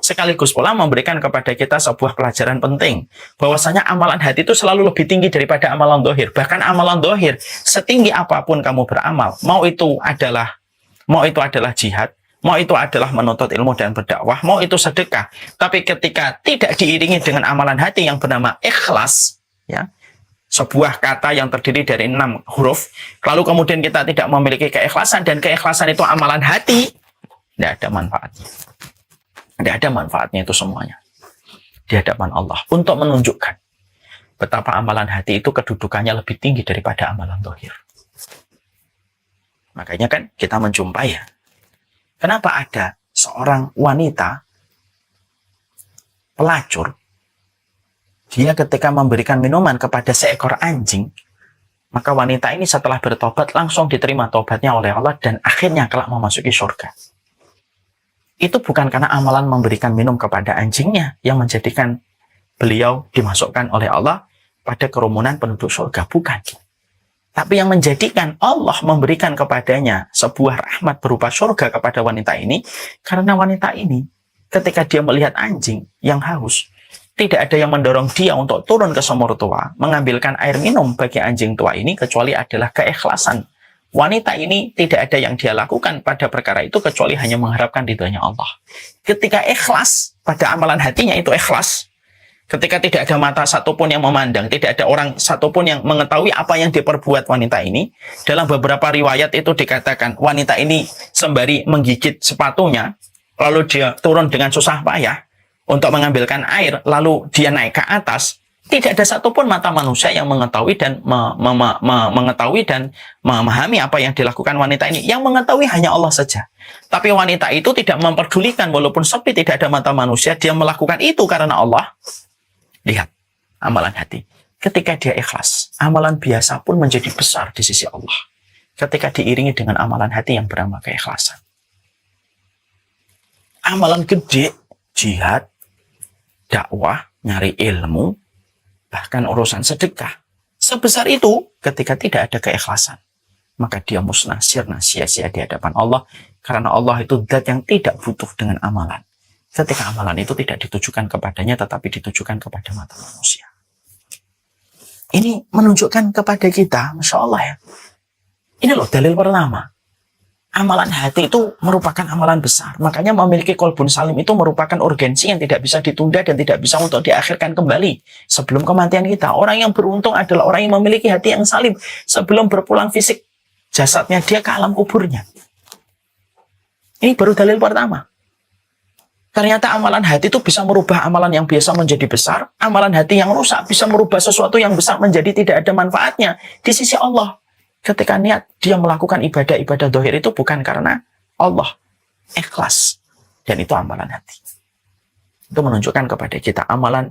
Sekaligus pula memberikan kepada kita sebuah pelajaran penting, bahwasanya amalan hati itu selalu lebih tinggi daripada amalan dohir. Bahkan amalan dohir, setinggi apapun kamu beramal, mau itu adalah jihad, mau itu adalah menuntut ilmu dan berdakwah, mau itu sedekah. Tapi ketika tidak diiringi dengan amalan hati yang bernama ikhlas, ya, sebuah kata yang terdiri dari 6 huruf, lalu kemudian kita tidak memiliki keikhlasan, dan keikhlasan itu amalan hati, tidak ada manfaatnya. Tidak ada manfaatnya itu semuanya di hadapan Allah, untuk menunjukkan betapa amalan hati itu kedudukannya lebih tinggi daripada amalan dohir. Makanya kan kita menjumpai ya, kenapa ada seorang wanita pelacur, dia ketika memberikan minuman kepada seekor anjing, maka wanita ini setelah bertobat langsung diterima tobatnya oleh Allah dan akhirnya kelak memasuki surga. Itu bukan karena amalan memberikan minum kepada anjingnya yang menjadikan beliau dimasukkan oleh Allah pada kerumunan penduduk surga, bukan. Tapi yang menjadikan Allah memberikan kepadanya sebuah rahmat berupa surga kepada wanita ini, karena wanita ini ketika dia melihat anjing yang haus, tidak ada yang mendorong dia untuk turun ke sumur tua, mengambilkan air minum bagi anjing tua ini, kecuali adalah keikhlasan. Wanita ini tidak ada yang dia lakukan pada perkara itu kecuali hanya mengharapkan ridhonya Allah. Ketika ikhlas pada amalan hatinya itu ikhlas, ketika tidak ada mata satupun yang memandang, tidak ada orang satupun yang mengetahui apa yang diperbuat wanita ini, dalam beberapa riwayat itu dikatakan wanita ini sembari menggigit sepatunya, lalu dia turun dengan susah payah untuk mengambilkan air, lalu dia naik ke atas. Tidak ada satupun mata manusia yang mengetahui dan mengetahui dan memahami apa yang dilakukan wanita ini. Yang mengetahui hanya Allah saja. Tapi wanita itu tidak memperdulikan, walaupun sepi tidak ada mata manusia, dia melakukan itu karena Allah. Lihat amalan hati. Ketika dia ikhlas, amalan biasa pun menjadi besar di sisi Allah. Ketika diiringi dengan amalan hati yang bernama keikhlasan. Amalan gede, jihad, dakwah, nyari ilmu, bahkan urusan sedekah, sebesar itu ketika tidak ada keikhlasan, maka dia musnah, sirna, sia-sia di hadapan Allah, karena Allah itu zat yang tidak butuh dengan amalan. Ketika amalan itu tidak ditujukan kepadanya, tetapi ditujukan kepada mata manusia. Ini menunjukkan kepada kita, Masya Allah ya, ini loh dalil pertama. Amalan hati itu merupakan amalan besar. Makanya memiliki qalbun salim itu merupakan urgensi yang tidak bisa ditunda dan tidak bisa untuk diakhirkan kembali sebelum kematian kita. Orang yang beruntung adalah orang yang memiliki hati yang salim sebelum berpulang fisik jasadnya dia ke alam kuburnya. Ini baru dalil pertama. Ternyata amalan hati itu bisa merubah amalan yang biasa menjadi besar. Amalan hati yang rusak bisa merubah sesuatu yang besar menjadi tidak ada manfaatnya di sisi Allah. Ketika niat dia melakukan ibadah-ibadah dohir itu bukan karena Allah, ikhlas, dan itu amalan hati. Itu menunjukkan kepada kita amalan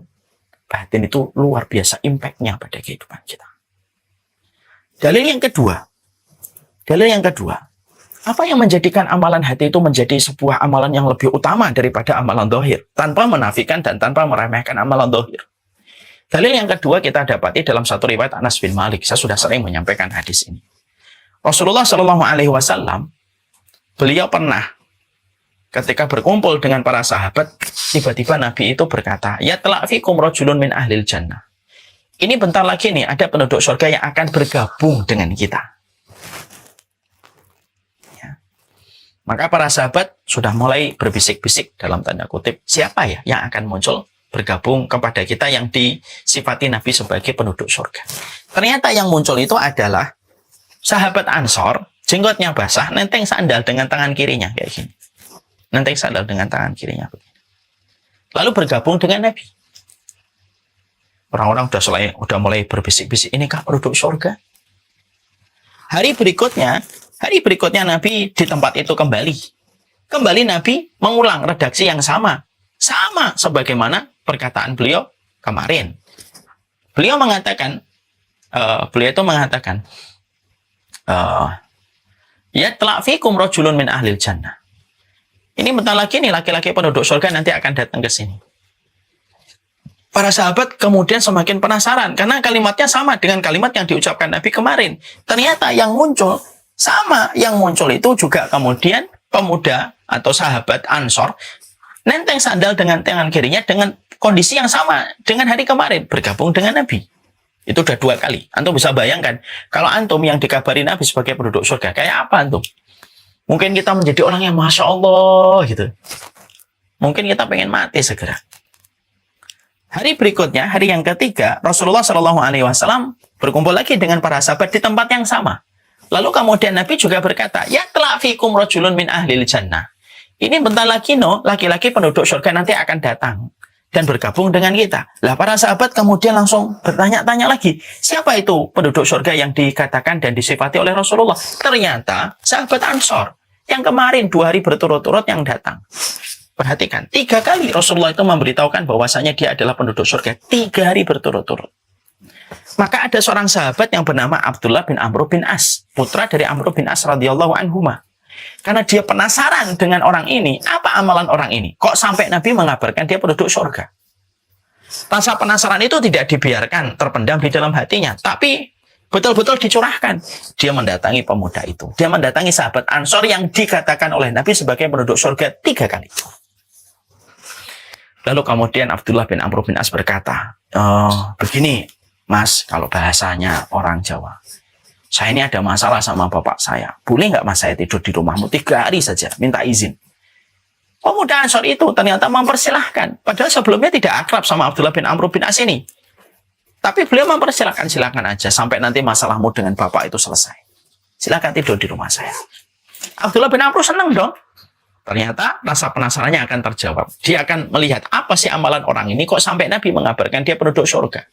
batin itu luar biasa impact-nya pada kehidupan kita. Dalil yang kedua, apa yang menjadikan amalan hati itu menjadi sebuah amalan yang lebih utama daripada amalan dohir, tanpa menafikan dan tanpa meremehkan amalan dohir. Dalil yang kedua kita dapati dalam satu riwayat Anas bin Malik. Saya sudah sering menyampaikan hadis ini. Rasulullah Shallallahu Alaihi Wasallam, beliau pernah ketika berkumpul dengan para sahabat, tiba-tiba Nabi itu berkata, ya telah fikum rajulun min ahlil jannah. Ini bentar lagi nih ada penduduk surga yang akan bergabung dengan kita. Ya. Maka para sahabat sudah mulai berbisik-bisik dalam tanda kutip, siapa ya yang akan muncul bergabung kepada kita yang disifati Nabi sebagai penduduk surga. Ternyata yang muncul itu adalah sahabat Ansor, jenggotnya basah, nenteng sandal dengan tangan kirinya kayak gini. Nenteng sandal dengan tangan kirinya begini. Lalu bergabung dengan Nabi. Orang-orang udah mulai berbisik-bisik, inikah penduduk surga? Hari berikutnya Nabi di tempat itu kembali. Kembali Nabi mengulang redaksi yang sama sebagaimana perkataan beliau kemarin. Beliau mengatakan, ya telah fikum rajulun min ahlil jannah. Ini bentar lagi nih laki-laki penduduk surga nanti akan datang ke sini. Para sahabat kemudian semakin penasaran karena kalimatnya sama dengan kalimat yang diucapkan Nabi kemarin. Ternyata yang muncul Sama, yang muncul itu juga kemudian pemuda atau sahabat Ansor nenteng sandal dengan tangan kirinya dengan kondisi yang sama dengan hari kemarin, bergabung dengan Nabi. Itu udah 2 kali. Antum bisa bayangkan, kalau antum yang dikabari Nabi sebagai penduduk surga, kayak apa antum? Mungkin kita menjadi orang yang Masya Allah gitu. Mungkin kita pengen mati segera. Hari berikutnya, hari yang ketiga, Rasulullah SAW berkumpul lagi dengan para sahabat di tempat yang sama. Lalu kemudian Nabi juga berkata, ya telah fikum rajulun min ahlil jannah. Ini bentar lagi laki-laki penduduk surga nanti akan datang dan bergabung dengan kita. Lah para sahabat kemudian langsung bertanya-tanya lagi, siapa itu penduduk surga yang dikatakan dan disifati oleh Rasulullah? Ternyata sahabat Ansor yang kemarin 2 hari berturut-turut yang datang. Perhatikan, 3 kali Rasulullah itu memberitahukan bahwasanya dia adalah penduduk surga 3 hari berturut-turut. Maka ada seorang sahabat yang bernama Abdullah bin Amr bin As, putra dari Amr bin As radhiyallahu anhuma. Karena dia penasaran dengan orang ini, apa amalan orang ini? Kok sampai Nabi mengabarkan dia penduduk surga? Rasa penasaran itu tidak dibiarkan terpendam di dalam hatinya, tapi betul-betul dicurahkan. Dia mendatangi pemuda itu. Dia mendatangi sahabat Ansor yang dikatakan oleh Nabi sebagai penduduk surga 3 kali. Lalu kemudian Abdullah bin Amr bin As berkata, begini Mas, kalau bahasanya orang Jawa, saya ini ada masalah sama bapak saya. Boleh nggak Mas saya tidur di rumahmu 3 hari saja, minta izin. Pemuda Ansor itu ternyata mempersilahkan. Padahal sebelumnya tidak akrab sama Abdullah bin Amr bin As ini. Tapi beliau mempersilahkan, silakan aja sampai nanti masalahmu dengan bapak itu selesai. Silakan tidur di rumah saya. Abdullah bin Amr senang dong. Ternyata rasa penasarannya akan terjawab. Dia akan melihat apa sih amalan orang ini kok sampai Nabi mengabarkan dia penduduk surga.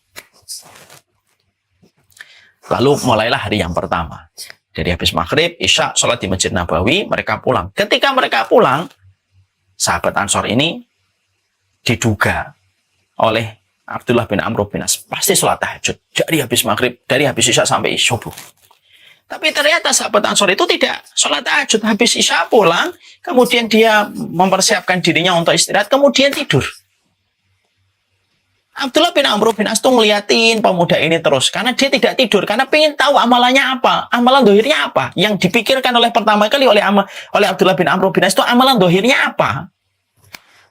Lalu mulailah hari yang pertama. Dari habis maghrib, isya, sholat di Masjid Nabawi, mereka pulang. Ketika mereka pulang, sahabat Ansor ini diduga oleh Abdullah bin Amr bin As pasti sholat tahajud dari habis maghrib, dari habis isya sampai subuh. Tapi ternyata sahabat Ansor itu tidak sholat tahajud, habis isya pulang, kemudian dia mempersiapkan dirinya untuk istirahat, kemudian tidur. Abdullah bin Amr bin As itu ngeliatin pemuda ini terus, karena dia tidak tidur, karena pengen tahu amalannya apa, amalan dohirnya apa. Yang dipikirkan oleh pertama kali oleh Abdullah bin Amr bin As itu amalan dohirnya apa.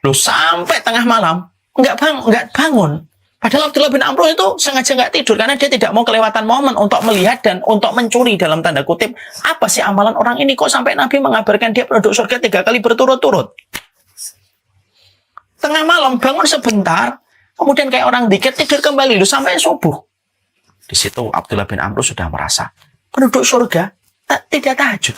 Loh, sampai tengah malam, nggak bangun. Padahal Abdullah bin Amr itu sengaja nggak tidur karena dia tidak mau kelewatan momen untuk melihat dan untuk mencuri dalam tanda kutip apa sih amalan orang ini kok sampai Nabi mengabarkan dia penduduk surga 3 kali berturut-turut. Tengah malam bangun sebentar, kemudian kayak orang dikit tidur kembali sampai subuh. Di situ Abdullah bin Amr sudah merasa penduduk surga tidak tahajud.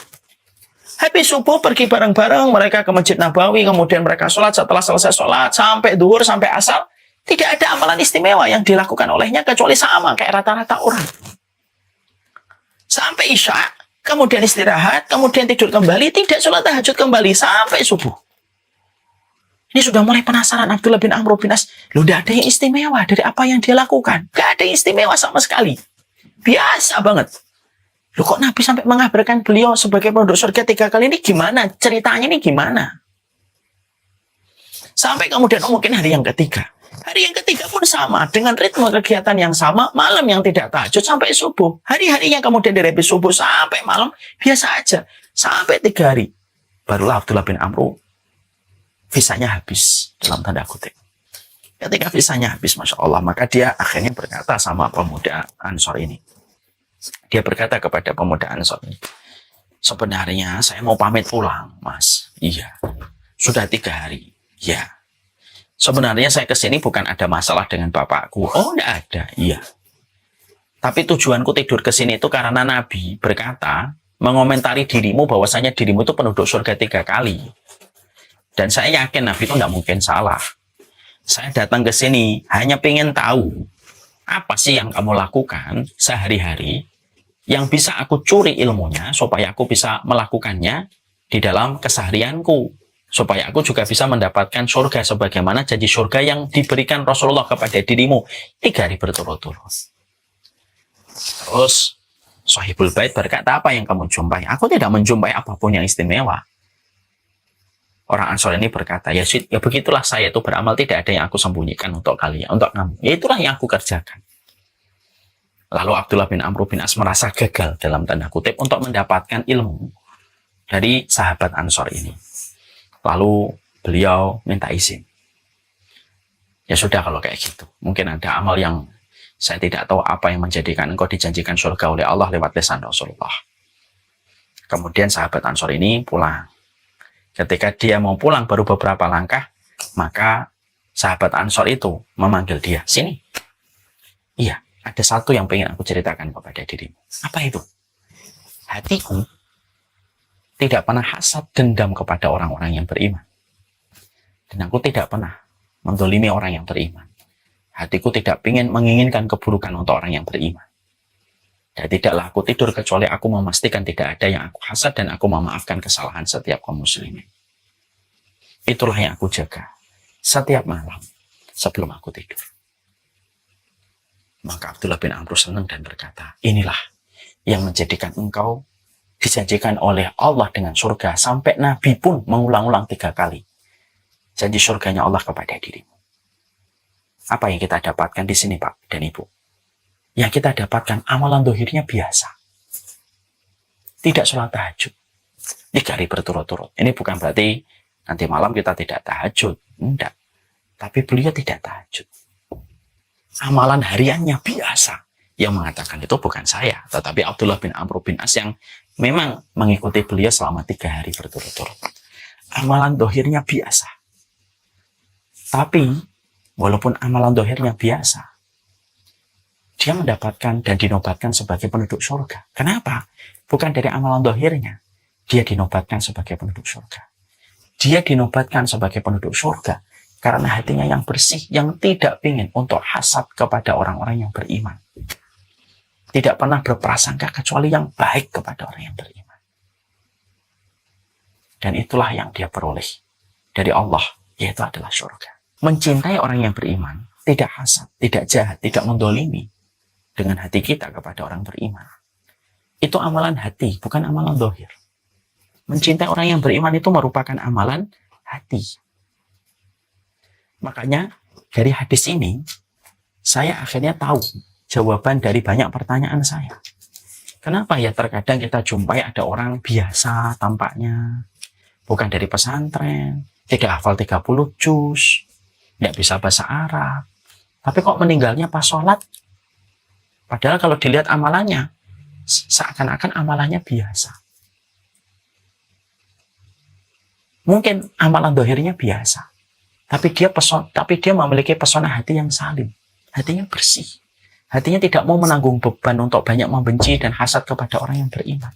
Habis subuh pergi bareng-bareng mereka ke Masjid Nabawi, kemudian mereka sholat, setelah selesai sholat sampai duhur sampai asar. Tidak ada amalan istimewa yang dilakukan olehnya kecuali sama kayak rata-rata orang. Sampai isya, kemudian istirahat, kemudian tidur kembali, tidak sholat tahajud kembali sampai subuh. Ini sudah mulai penasaran Abdullah bin Amr bin As. Loh, tidak ada yang istimewa dari apa yang dia lakukan. Tidak ada yang istimewa sama sekali. Biasa banget. Loh, kok Nabi sampai mengabarkan beliau sebagai penduduk surga 3 kali ini gimana? Ceritanya ini gimana? Sampai kemudian mungkin hari yang ketiga. Hari yang ketiga pun sama, dengan ritme kegiatan yang sama, malam yang tidak tahajud sampai subuh. Hari-harinya kemudian dari habis subuh sampai malam, biasa aja. Sampai 3 hari. Barulah Abdullah bin Amr, visanya habis, dalam tanda kutip. Ketika visanya habis, Masya Allah, maka dia akhirnya berkata sama pemuda Ansor ini. Dia berkata kepada pemuda Ansor ini, sebenarnya saya mau pamit pulang, Mas. Iya. Sudah 3 hari. Ya. Sebenarnya saya kesini bukan ada masalah dengan bapakku. Oh, enggak ada. Iya. Tapi tujuanku tidur kesini itu karena Nabi berkata, mengomentari dirimu bahwasanya dirimu itu penduduk surga 3 kali. Dan saya yakin Nabi itu enggak mungkin salah. Saya datang ke sini hanya pengen tahu apa sih yang kamu lakukan sehari-hari yang bisa aku curi ilmunya supaya aku bisa melakukannya di dalam keseharianku. Supaya aku juga bisa mendapatkan surga sebagaimana janji surga yang diberikan Rasulullah kepada dirimu 3 hari berturut-turut. Terus Sahibul Bait berkata, apa yang kamu jumpai? Aku tidak menjumpai apapun yang istimewa. Orang Ansor ini berkata, ya begitulah saya itu beramal, tidak ada yang aku sembunyikan untuk kalian, untuk kamu. Ya itulah yang aku kerjakan. Lalu Abdullah bin Amr bin As merasa gagal dalam tanda kutip untuk mendapatkan ilmu dari sahabat Ansor ini. Lalu beliau minta izin. Ya sudah kalau kayak gitu. Mungkin ada amal yang saya tidak tahu apa yang menjadikan engkau dijanjikan surga oleh Allah lewat lisan Rasulullah. Kemudian sahabat Ansor ini pulang. Ketika dia mau pulang baru beberapa langkah, maka sahabat Ansor itu memanggil dia, sini. Iya, ada satu yang pengen aku ceritakan kepada dirimu. Apa itu? Hatiku tidak pernah hasad dendam kepada orang-orang yang beriman. Dan aku tidak pernah mendolimi orang yang beriman. Hatiku tidak ingin menginginkan keburukan untuk orang yang beriman. Dan tidaklah aku tidur kecuali aku memastikan tidak ada yang aku hasad dan aku memaafkan kesalahan setiap kaum muslimin. Itulah yang aku jaga setiap malam sebelum aku tidur. Maka Abdullah bin Amr senang dan berkata, inilah yang menjadikan engkau dijanjikan oleh Allah dengan surga sampai Nabi pun mengulang-ulang 3 kali janji surganya Allah kepada dirimu. Apa yang kita dapatkan di sini Pak dan Ibu? Yang kita dapatkan amalan dohirnya biasa. Tidak sholat tahajud 3 hari berturut-turut. Ini bukan berarti nanti malam kita tidak tahajud. Enggak. Tapi beliau tidak tahajud. Amalan hariannya biasa. Yang mengatakan itu bukan saya, tetapi Abdullah bin Amr bin As yang memang mengikuti beliau selama 3 hari berturut-turut. Amalan dohirnya biasa. Tapi walaupun amalan dohirnya biasa, dia mendapatkan dan dinobatkan sebagai penduduk surga. Kenapa? Bukan dari amalan dohirnya. Dia dinobatkan sebagai penduduk surga. Dia dinobatkan sebagai penduduk surga karena hatinya yang bersih, yang tidak ingin untuk hasad kepada orang-orang yang beriman. Tidak pernah berprasangka kecuali yang baik kepada orang yang beriman. Dan itulah yang dia peroleh dari Allah, yaitu adalah surga. Mencintai orang yang beriman, tidak hasad, tidak jahat, tidak mendolimi dengan hati kita kepada orang beriman. Itu amalan hati, bukan amalan dohir. Mencintai orang yang beriman itu merupakan amalan hati. Makanya dari hadis ini, saya akhirnya tahu jawaban dari banyak pertanyaan saya. Kenapa ya terkadang kita jumpai ada orang biasa tampaknya, bukan dari pesantren, tidak hafal 30 juz, tidak bisa bahasa Arab, tapi kok meninggalnya pas sholat? Padahal kalau dilihat amalannya, seakan-akan amalannya biasa. Mungkin amalan dohirnya biasa, tapi dia memiliki pesona hati yang salim, hatinya bersih, hatinya tidak mau menanggung beban untuk banyak membenci dan hasad kepada orang yang beriman.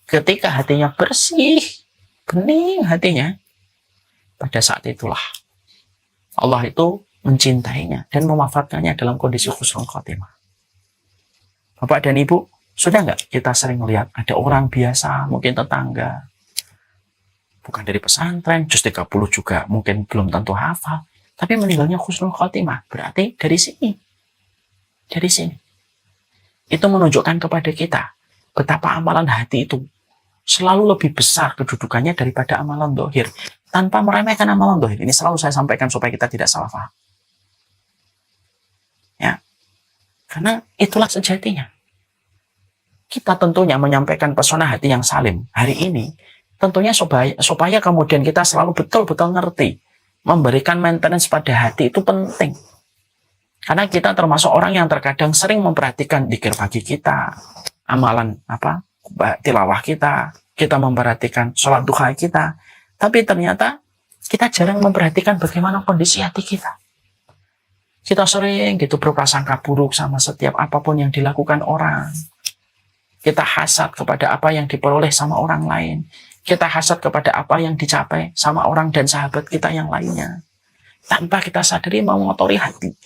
Ketika hatinya bersih, bening hatinya, pada saat itulah Allah itu mencintainya dan memanfaatkannya dalam kondisi husnul khotimah. Bapak dan Ibu, sudah nggak kita sering melihat ada orang biasa, mungkin tetangga, bukan dari pesantren, juz 30 juga mungkin belum tentu hafal, tapi meninggalnya husnul khotimah. Berarti dari sini. Dari sini. Itu menunjukkan kepada kita betapa amalan hati itu selalu lebih besar kedudukannya daripada amalan dohir. Tanpa meremehkan amalan dohir. Ini selalu saya sampaikan supaya kita tidak salah paham. Ya. Karena itulah sejatinya. Kita tentunya menyampaikan pesona hati yang salim hari ini, tentunya supaya kemudian kita selalu betul-betul ngerti. Memberikan maintenance pada hati itu penting. Karena kita termasuk orang yang terkadang sering memperhatikan dzikir pagi kita, amalan tilawah kita memperhatikan sholat duha kita. Tapi ternyata kita jarang memperhatikan bagaimana kondisi hati kita. Kita sering gitu berprasangka buruk sama setiap apapun yang dilakukan orang. Kita hasad kepada apa yang diperoleh sama orang lain. Kita hasad kepada apa yang dicapai sama orang dan sahabat kita yang lainnya. Tanpa kita sadari mau mengotori hati.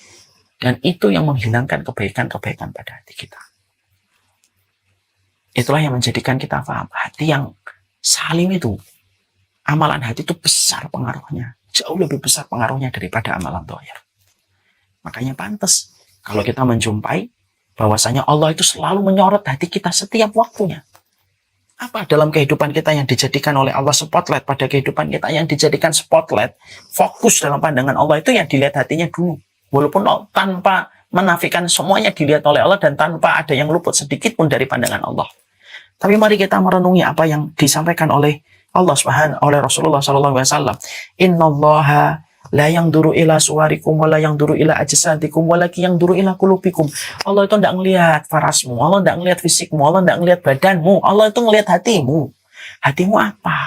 Dan itu yang menghilangkan kebaikan-kebaikan pada hati kita. Itulah yang menjadikan kita paham. Hati yang salim itu, amalan hati itu besar pengaruhnya. Jauh lebih besar pengaruhnya daripada amalan dohir. Makanya pantas kalau kita menjumpai bahwasanya Allah itu selalu menyorot hati kita setiap waktunya. Apa dalam kehidupan kita yang dijadikan oleh Allah spotlight, pada kehidupan kita yang dijadikan spotlight, fokus dalam pandangan Allah itu yang dilihat hatinya dulu. Walaupun tanpa menafikan semuanya dilihat oleh Allah dan tanpa ada yang luput sedikit pun dari pandangan Allah. Tapi mari kita merenungi apa yang disampaikan oleh Allah Subhanahu oleh Rasulullah sallallahu alaihi wasallam. Innallaha la yanzuru ila suwarikum wa la yanzuru ila ajsadikum walakin yanzuru ila qulubikum. Allah itu tidak ngelihat farasmu, Allah tidak ngelihat fisikmu, Allah tidak ngelihat badanmu, Allah itu ngelihat hatimu. Hatimu apa?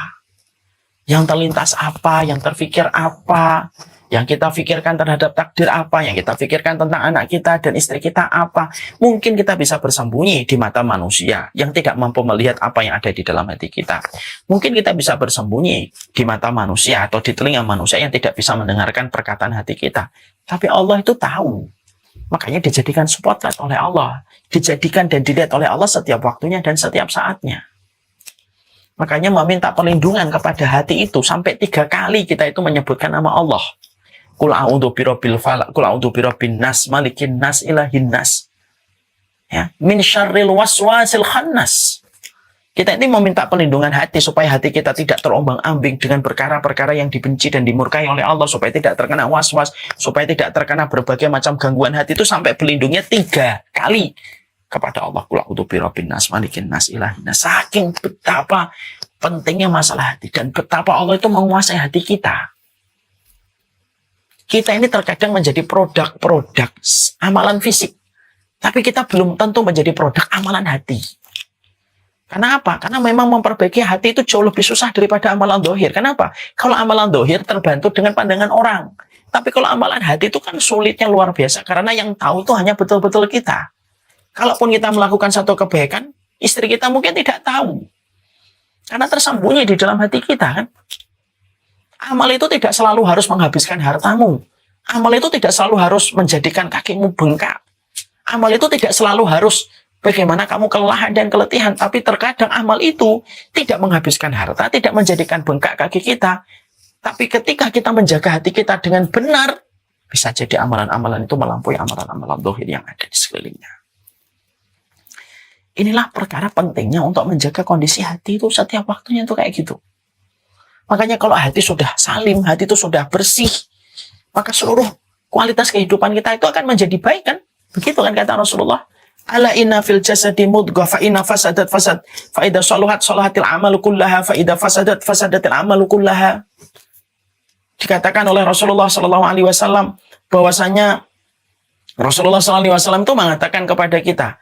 Yang terlintas apa? Yang terfikir apa? Yang kita pikirkan terhadap takdir apa? Yang kita pikirkan tentang anak kita dan istri kita apa? Mungkin kita bisa bersembunyi di mata manusia yang tidak mampu melihat apa yang ada di dalam hati kita. Mungkin kita bisa bersembunyi di mata manusia atau di telinga manusia yang tidak bisa mendengarkan perkataan hati kita. Tapi Allah itu tahu. Makanya dijadikan spotlight oleh Allah. Dijadikan dan dilihat oleh Allah setiap waktunya dan setiap saatnya. Makanya meminta perlindungan kepada hati itu sampai 3 kali kita itu menyebutkan nama Allah. Qul a'udzu birabbil falaq, qul a'udzu birabbin nas, malikin nas, ilahin nas. Ya, min syarril waswasil khannas. Kita ini meminta perlindungan hati supaya hati kita tidak terombang-ambing dengan perkara-perkara yang dibenci dan dimurkai oleh Allah, supaya tidak terkena waswas, supaya tidak terkena berbagai macam gangguan hati itu sampai berlindungnya 3 kali kepada Allah. Qul a'udzu birabbin nas, malikin nas, ilahin nas. Saking betapa pentingnya masalah hati dan betapa Allah itu menguasai hati kita. Kita ini terkadang menjadi produk amalan fisik. Tapi kita belum tentu menjadi produk amalan hati. Karena apa? Karena memang memperbaiki hati itu jauh lebih susah daripada amalan dohir. Kenapa? Kalau amalan dohir terbantu dengan pandangan orang. Tapi kalau amalan hati itu kan sulitnya luar biasa. Karena yang tahu itu hanya betul-betul kita. Kalaupun kita melakukan satu kebaikan, istri kita mungkin tidak tahu. Karena tersembunyi di dalam hati kita kan. Amal itu tidak selalu harus menghabiskan hartamu. Amal itu tidak selalu harus menjadikan kakimu bengkak. Amal itu tidak selalu harus bagaimana kamu kelelahan dan keletihan. Tapi terkadang amal itu tidak menghabiskan harta, tidak menjadikan bengkak kaki kita. Tapi ketika kita menjaga hati kita dengan benar, bisa jadi amalan-amalan itu melampaui amalan-amalan dohir yang ada di sekelilingnya. Inilah perkara pentingnya untuk menjaga kondisi hati itu setiap waktunya itu kayak gitu. Makanya kalau hati sudah salim, hati itu sudah bersih, maka seluruh kualitas kehidupan kita itu akan menjadi baik kan? Begitu kan kata Rasulullah. Ala inna fil jasadi mudghah fa inna fasadat fasad fa idza salahat salahatil amalu kullaha fa idza fasadat fasadatil amalu kullaha. Dikatakan oleh Rasulullah sallallahu alaihi wasallam bahwasanya Rasulullah sallallahu alaihi wasallam itu mengatakan kepada kita,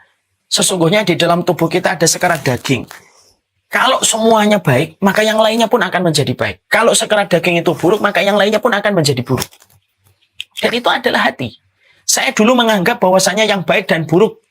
sesungguhnya di dalam tubuh kita ada sekerat daging. Kalau semuanya baik, maka yang lainnya pun akan menjadi baik. Kalau sekerat daging itu buruk, maka yang lainnya pun akan menjadi buruk. Dan itu adalah hati. Saya dulu menganggap bahwasanya yang baik dan buruk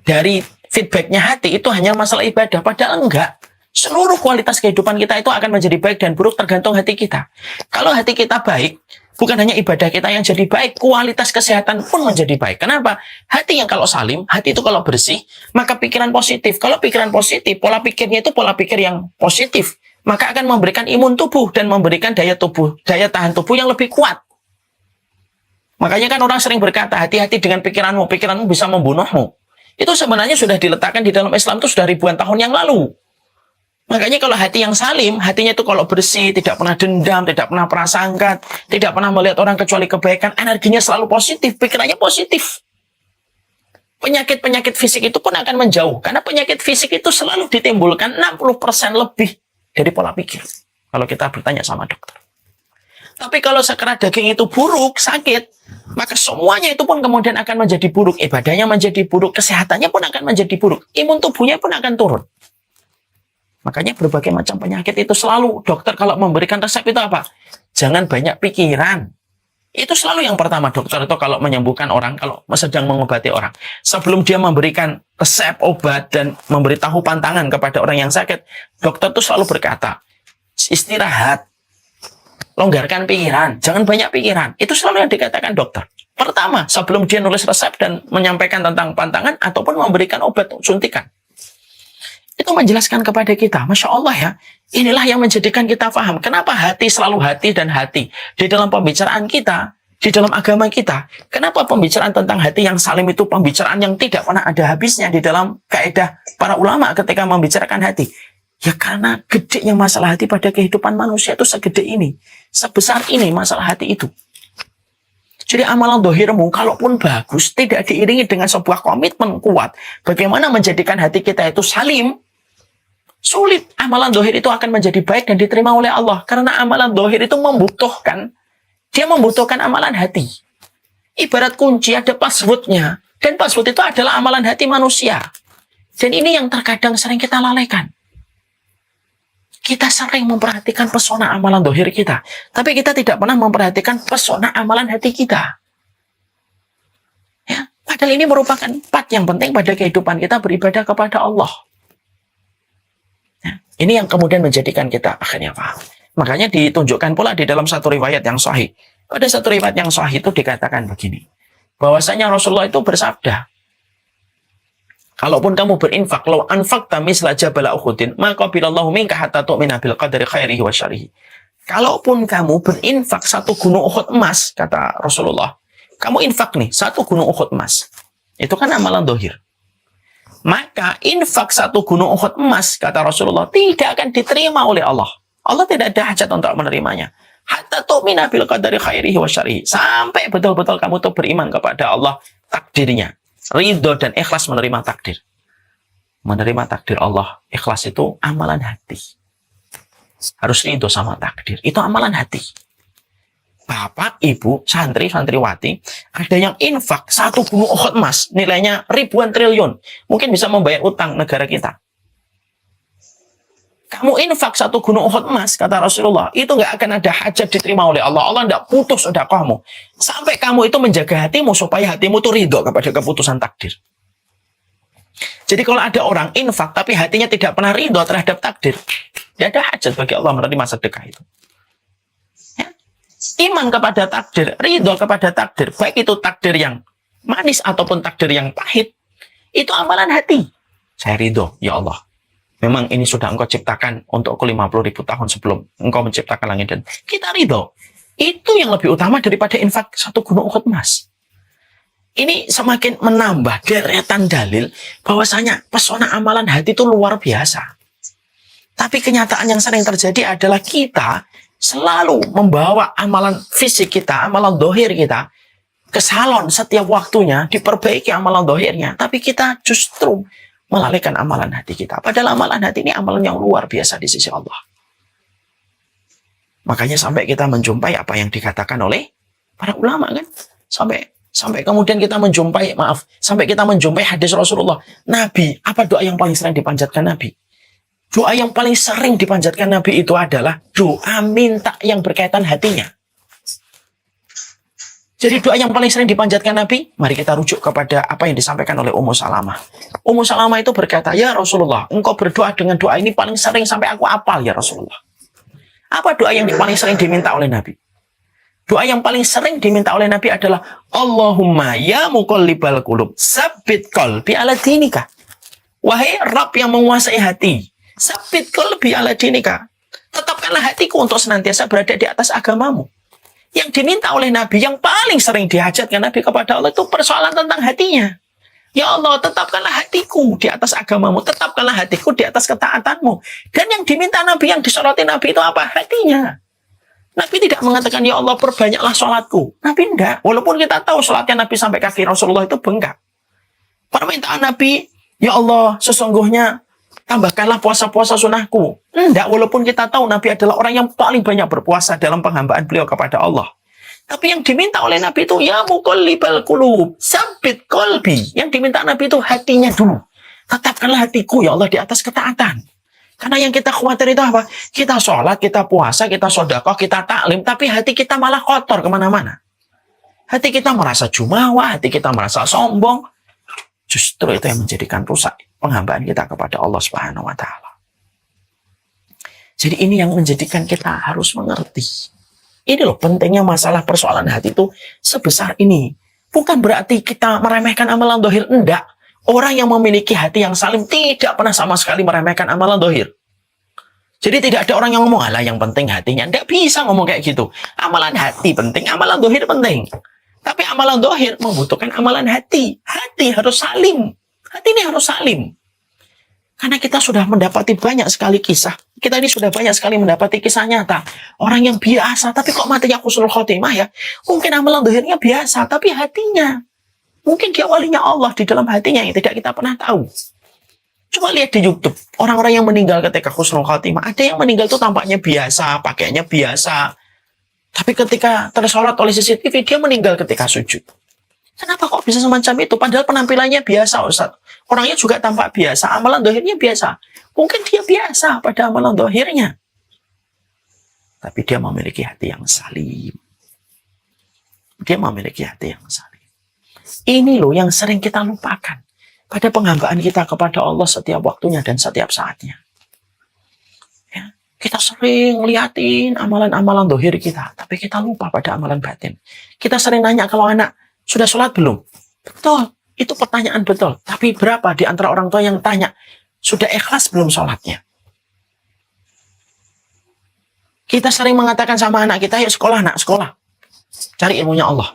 dari feedbacknya hati itu hanya masalah ibadah. Padahal enggak. Seluruh kualitas kehidupan kita itu akan menjadi baik dan buruk tergantung hati kita. Kalau hati kita baik, bukan hanya ibadah kita yang jadi baik, kualitas kesehatan pun menjadi baik. Kenapa? Hati yang kalau salim, hati itu kalau bersih, maka pikiran positif. Kalau pikiran positif, pola pikirnya itu pola pikir yang positif, maka akan memberikan imun tubuh dan memberikan daya tahan tubuh yang lebih kuat. Makanya kan orang sering berkata, hati-hati dengan pikiranmu, pikiranmu bisa membunuhmu. Itu sebenarnya sudah diletakkan di dalam Islam itu sudah ribuan tahun yang lalu. Makanya kalau hati yang salim, hatinya itu kalau bersih, tidak pernah dendam, tidak pernah prasangka, tidak pernah melihat orang kecuali kebaikan, energinya selalu positif, pikirannya positif. Penyakit-penyakit fisik itu pun akan menjauh. Karena penyakit fisik itu selalu ditimbulkan 60% lebih dari pola pikir. Kalau kita bertanya sama dokter. Tapi kalau sekerat daging itu buruk, sakit, maka semuanya itu pun kemudian akan menjadi buruk. Ibadahnya menjadi buruk, kesehatannya pun akan menjadi buruk. Imun tubuhnya pun akan turun. Makanya berbagai macam penyakit itu selalu dokter kalau memberikan resep itu apa? Jangan banyak pikiran. Itu selalu yang pertama dokter itu kalau menyembuhkan orang, kalau sedang mengobati orang. Sebelum dia memberikan resep obat dan memberitahu pantangan kepada orang yang sakit, dokter itu selalu berkata, istirahat, longgarkan pikiran, jangan banyak pikiran. Itu selalu yang dikatakan dokter. Pertama, sebelum dia nulis resep dan menyampaikan tentang pantangan ataupun memberikan obat suntikan. Itu menjelaskan kepada kita, Masya Allah ya, inilah yang menjadikan kita paham. Kenapa hati selalu hati dan hati? Di dalam pembicaraan kita, di dalam agama kita, kenapa pembicaraan tentang hati yang salim itu pembicaraan yang tidak pernah ada habisnya di dalam kaidah para ulama ketika membicarakan hati? Ya karena gedenya masalah hati pada kehidupan manusia itu segede ini. Sebesar ini masalah hati itu. Jadi amalan dohirmu, kalaupun bagus, tidak diiringi dengan sebuah komitmen kuat, bagaimana menjadikan hati kita itu salim, sulit. Amalan dohir itu akan menjadi baik dan diterima oleh Allah. Karena amalan dohir itu membutuhkan, dia membutuhkan amalan hati. Ibarat kunci, ada passwordnya. Dan password itu adalah amalan hati manusia. Dan ini yang terkadang sering kita lalaikan. Kita sering memperhatikan pesona amalan dohir kita. Tapi kita tidak pernah memperhatikan pesona amalan hati kita. Ya, padahal ini merupakan part yang penting pada kehidupan kita beribadah kepada Allah. Ya, ini yang kemudian menjadikan kita akhirnya paham. Makanya ditunjukkan pula di dalam satu riwayat yang sahih. Pada satu riwayat yang sahih itu dikatakan begini. Bahwasanya Rasulullah itu bersabda, kalaupun kamu berinfak, law anfaqta misla jabal Uhudin, maka qabilallahu minka hatta tu'mina bil qadari khairihi wa syarrihi. Kalaupun kamu berinfak satu gunung Uhud emas, kata Rasulullah, kamu infak nih, satu gunung Uhud emas. Itu kan amalan dohir. Maka infak satu gunung Uhud emas, kata Rasulullah, tidak akan diterima oleh Allah. Allah tidak ada hajat untuk menerimanya. Hatta tu'mina bil qadari khairihi wa syarrihi. Sampai betul-betul kamu tuh beriman kepada Allah, takdirnya. Ridho dan ikhlas menerima takdir. Menerima takdir Allah. Ikhlas itu amalan hati. Harus ridho sama takdir. Itu amalan hati. Bapak, ibu, santri, santriwati, ada yang infak satu gunung Uhud emas, nilainya ribuan triliun. Mungkin bisa membayar utang negara kita. Kamu infak satu gunung Uhud emas, kata Rasulullah, itu nggak akan ada hajat diterima oleh Allah. Allah nggak putus sedekahmu. Sampai kamu itu menjaga hatimu, supaya hatimu itu ridho kepada keputusan takdir. Jadi kalau ada orang infak, tapi hatinya tidak pernah ridho terhadap takdir, tidak ada hajat bagi Allah menerima sedekah itu. Ya. Iman kepada takdir, ridho kepada takdir, baik itu takdir yang manis ataupun takdir yang pahit, itu amalan hati. Saya ridho, ya Allah. Memang ini sudah engkau ciptakan untukku 50.000 tahun sebelum engkau menciptakan langit dan kita ridho. Itu yang lebih utama daripada infak satu gunung Uhud emas. Ini semakin menambah deretan dalil bahwasanya pesona amalan hati itu luar biasa. Tapi kenyataan yang sering terjadi adalah kita selalu membawa amalan fisik kita, amalan dohir kita ke salon setiap waktunya, diperbaiki amalan dohirnya. Tapi kita justru melalaikan amalan hati kita. Padahal amalan hati ini amalan yang luar biasa di sisi Allah. Makanya sampai kita menjumpai apa yang dikatakan oleh para ulama kan. Sampai kemudian kita menjumpai, sampai kita menjumpai hadis Rasulullah. Nabi, apa doa yang paling sering dipanjatkan Nabi? Doa yang paling sering dipanjatkan Nabi itu adalah doa minta yang berkaitan hatinya. Jadi doa yang paling sering dipanjatkan Nabi, mari kita rujuk kepada apa yang disampaikan oleh Ummu Salamah. Ummu Salamah itu berkata, ya Rasulullah, engkau berdoa dengan doa ini paling sering sampai aku hafal ya Rasulullah. Apa doa yang paling sering diminta oleh Nabi? Doa yang paling sering diminta oleh Nabi adalah, Allahumma ya muqallibal qulub, tsabbit qalbi ala dinika. Wahai Rabb yang menguasai hati, tsabbit qalbi ala dinika. Tetapkanlah hatiku untuk senantiasa berada di atas agamamu. Yang diminta oleh Nabi, yang paling sering dihajatkan Nabi kepada Allah itu persoalan tentang hatinya. Ya Allah, tetapkanlah hatiku di atas agamamu, tetapkanlah hatiku di atas ketaatanmu. Dan yang diminta Nabi, yang disoroti Nabi itu apa? Hatinya. Nabi tidak mengatakan, ya Allah perbanyaklah sholatku. Nabi enggak. Walaupun kita tahu sholatnya Nabi sampai kaki Rasulullah itu bengkak. Permintaan Nabi, ya Allah sesungguhnya tambahkanlah puasa-puasa sunahku. Enggak, walaupun kita tahu Nabi adalah orang yang paling banyak berpuasa dalam penghambaan beliau kepada Allah. Tapi yang diminta oleh Nabi itu, ya muqallibal qulub, tsabbit qalbi. Yang diminta Nabi itu hatinya dulu. Tetapkanlah hatiku, ya Allah, di atas ketaatan. Karena yang kita khawatir itu apa? Kita sholat, kita puasa, kita sedekah, kita taklim, tapi hati kita malah kotor kemana-mana. Hati kita merasa jumawa, hati kita merasa sombong. Justru itu yang menjadikan rusak penghambaan kita kepada Allah Subhanahu wa Ta'ala. Jadi ini yang menjadikan kita harus mengerti. Ini loh pentingnya masalah persoalan hati itu sebesar ini. Bukan berarti kita meremehkan amalan dohir, enggak. Orang yang memiliki hati yang salim tidak pernah sama sekali meremehkan amalan dohir. Jadi tidak ada orang yang ngomong, alah yang penting hatinya. Enggak bisa ngomong kayak gitu. Amalan hati penting, amalan dohir penting. Tapi amalan dohir membutuhkan amalan hati. Hati harus salim. Hati ini harus salim. Karena kita sudah mendapati banyak sekali kisah. Kita ini sudah banyak sekali mendapati kisah nyata. Orang yang biasa, tapi kok matinya husnul khotimah ya. Mungkin amalan zahirnya biasa, tapi hatinya. Mungkin dia walinya Allah di dalam hatinya yang tidak kita pernah tahu. Coba lihat di YouTube. Orang-orang yang meninggal ketika husnul khotimah. Ada yang meninggal itu tampaknya biasa, pakaiannya biasa. Tapi ketika tersorot oleh CCTV, dia meninggal ketika sujud. Kenapa kok bisa semacam itu? Padahal penampilannya biasa, Ustaz. Orangnya juga tampak biasa, amalan dohirnya biasa. Mungkin dia biasa pada amalan dohirnya. Tapi dia memiliki hati yang salim. Dia memiliki hati yang salim. Ini loh yang sering kita lupakan pada penghambaan kita kepada Allah setiap waktunya dan setiap saatnya. Ya, kita sering liatin amalan-amalan dohir kita, tapi kita lupa pada amalan batin. Kita sering nanya kalau anak, sudah sholat belum? Betul, itu pertanyaan betul. Tapi berapa di antara orang tua yang tanya, sudah ikhlas belum sholatnya? Kita sering mengatakan sama anak kita, yuk sekolah nak, sekolah. Cari ilmunya Allah.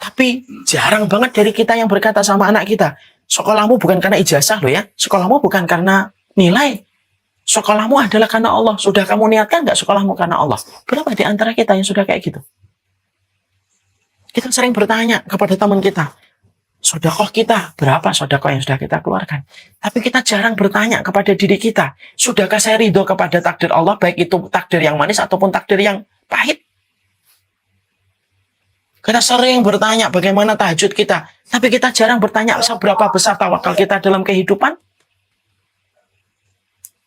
Tapi jarang banget dari kita yang berkata sama anak kita, sekolahmu bukan karena ijazah loh ya, sekolahmu bukan karena nilai. Sekolahmu adalah karena Allah. Sudah kamu niatkan nggak sekolahmu karena Allah? Berapa di antara kita yang sudah kayak gitu? Kita sering bertanya kepada teman kita, sedekah kita, berapa sedekah yang sudah kita keluarkan? Tapi kita jarang bertanya kepada diri kita, sudahkah saya ridho kepada takdir Allah, baik itu takdir yang manis ataupun takdir yang pahit? Kita sering bertanya bagaimana tahajud kita, tapi kita jarang bertanya seberapa besar tawakal kita dalam kehidupan.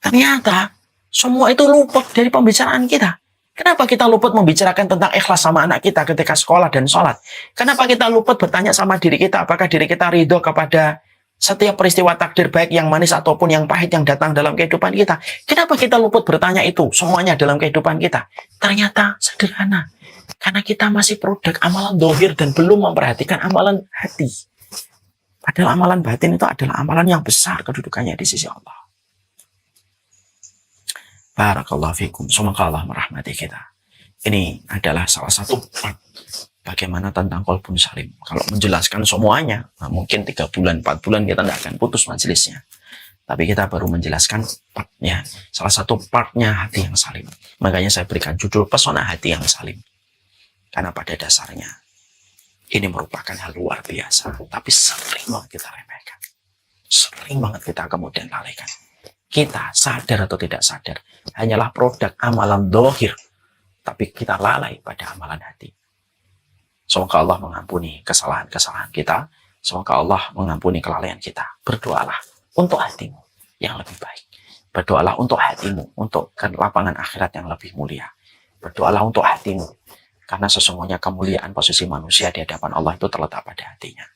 Ternyata semua itu luput dari pembicaraan kita. Kenapa kita luput membicarakan tentang ikhlas sama anak kita ketika sekolah dan sholat? Kenapa kita luput bertanya sama diri kita, apakah diri kita ridho kepada setiap peristiwa takdir baik yang manis ataupun yang pahit yang datang dalam kehidupan kita? Kenapa kita luput bertanya itu semuanya dalam kehidupan kita? Ternyata sederhana. Karena kita masih produk amalan dohir dan belum memperhatikan amalan hati. Padahal amalan batin itu adalah amalan yang besar kedudukannya di sisi Allah. Barakallahu fikum. Semoga Allah merahmati kita. Ini adalah salah satu part bagaimana tentang qalbun salim. Kalau menjelaskan semuanya, nah mungkin 3 bulan, 4 bulan kita tidak akan putus majelisnya. Tapi kita baru menjelaskan partnya. Salah satu partnya hati yang salim. Makanya saya berikan judul pesona hati yang salim. Karena pada dasarnya ini merupakan hal luar biasa. Tapi sering banget kita remehkan. Sering banget kita kemudian lalaikan. Kita sadar atau tidak sadar hanyalah produk amalan dohir, tapi kita lalai pada amalan hati. Semoga Allah mengampuni kesalahan-kesalahan kita. Semoga Allah mengampuni kelalaian kita. Berdoalah untuk hatimu yang lebih baik. Berdoalah untuk hatimu, untuk lapangan akhirat yang lebih mulia. Berdoalah untuk hatimu, karena sesungguhnya kemuliaan posisi manusia di hadapan Allah itu terletak pada hatinya.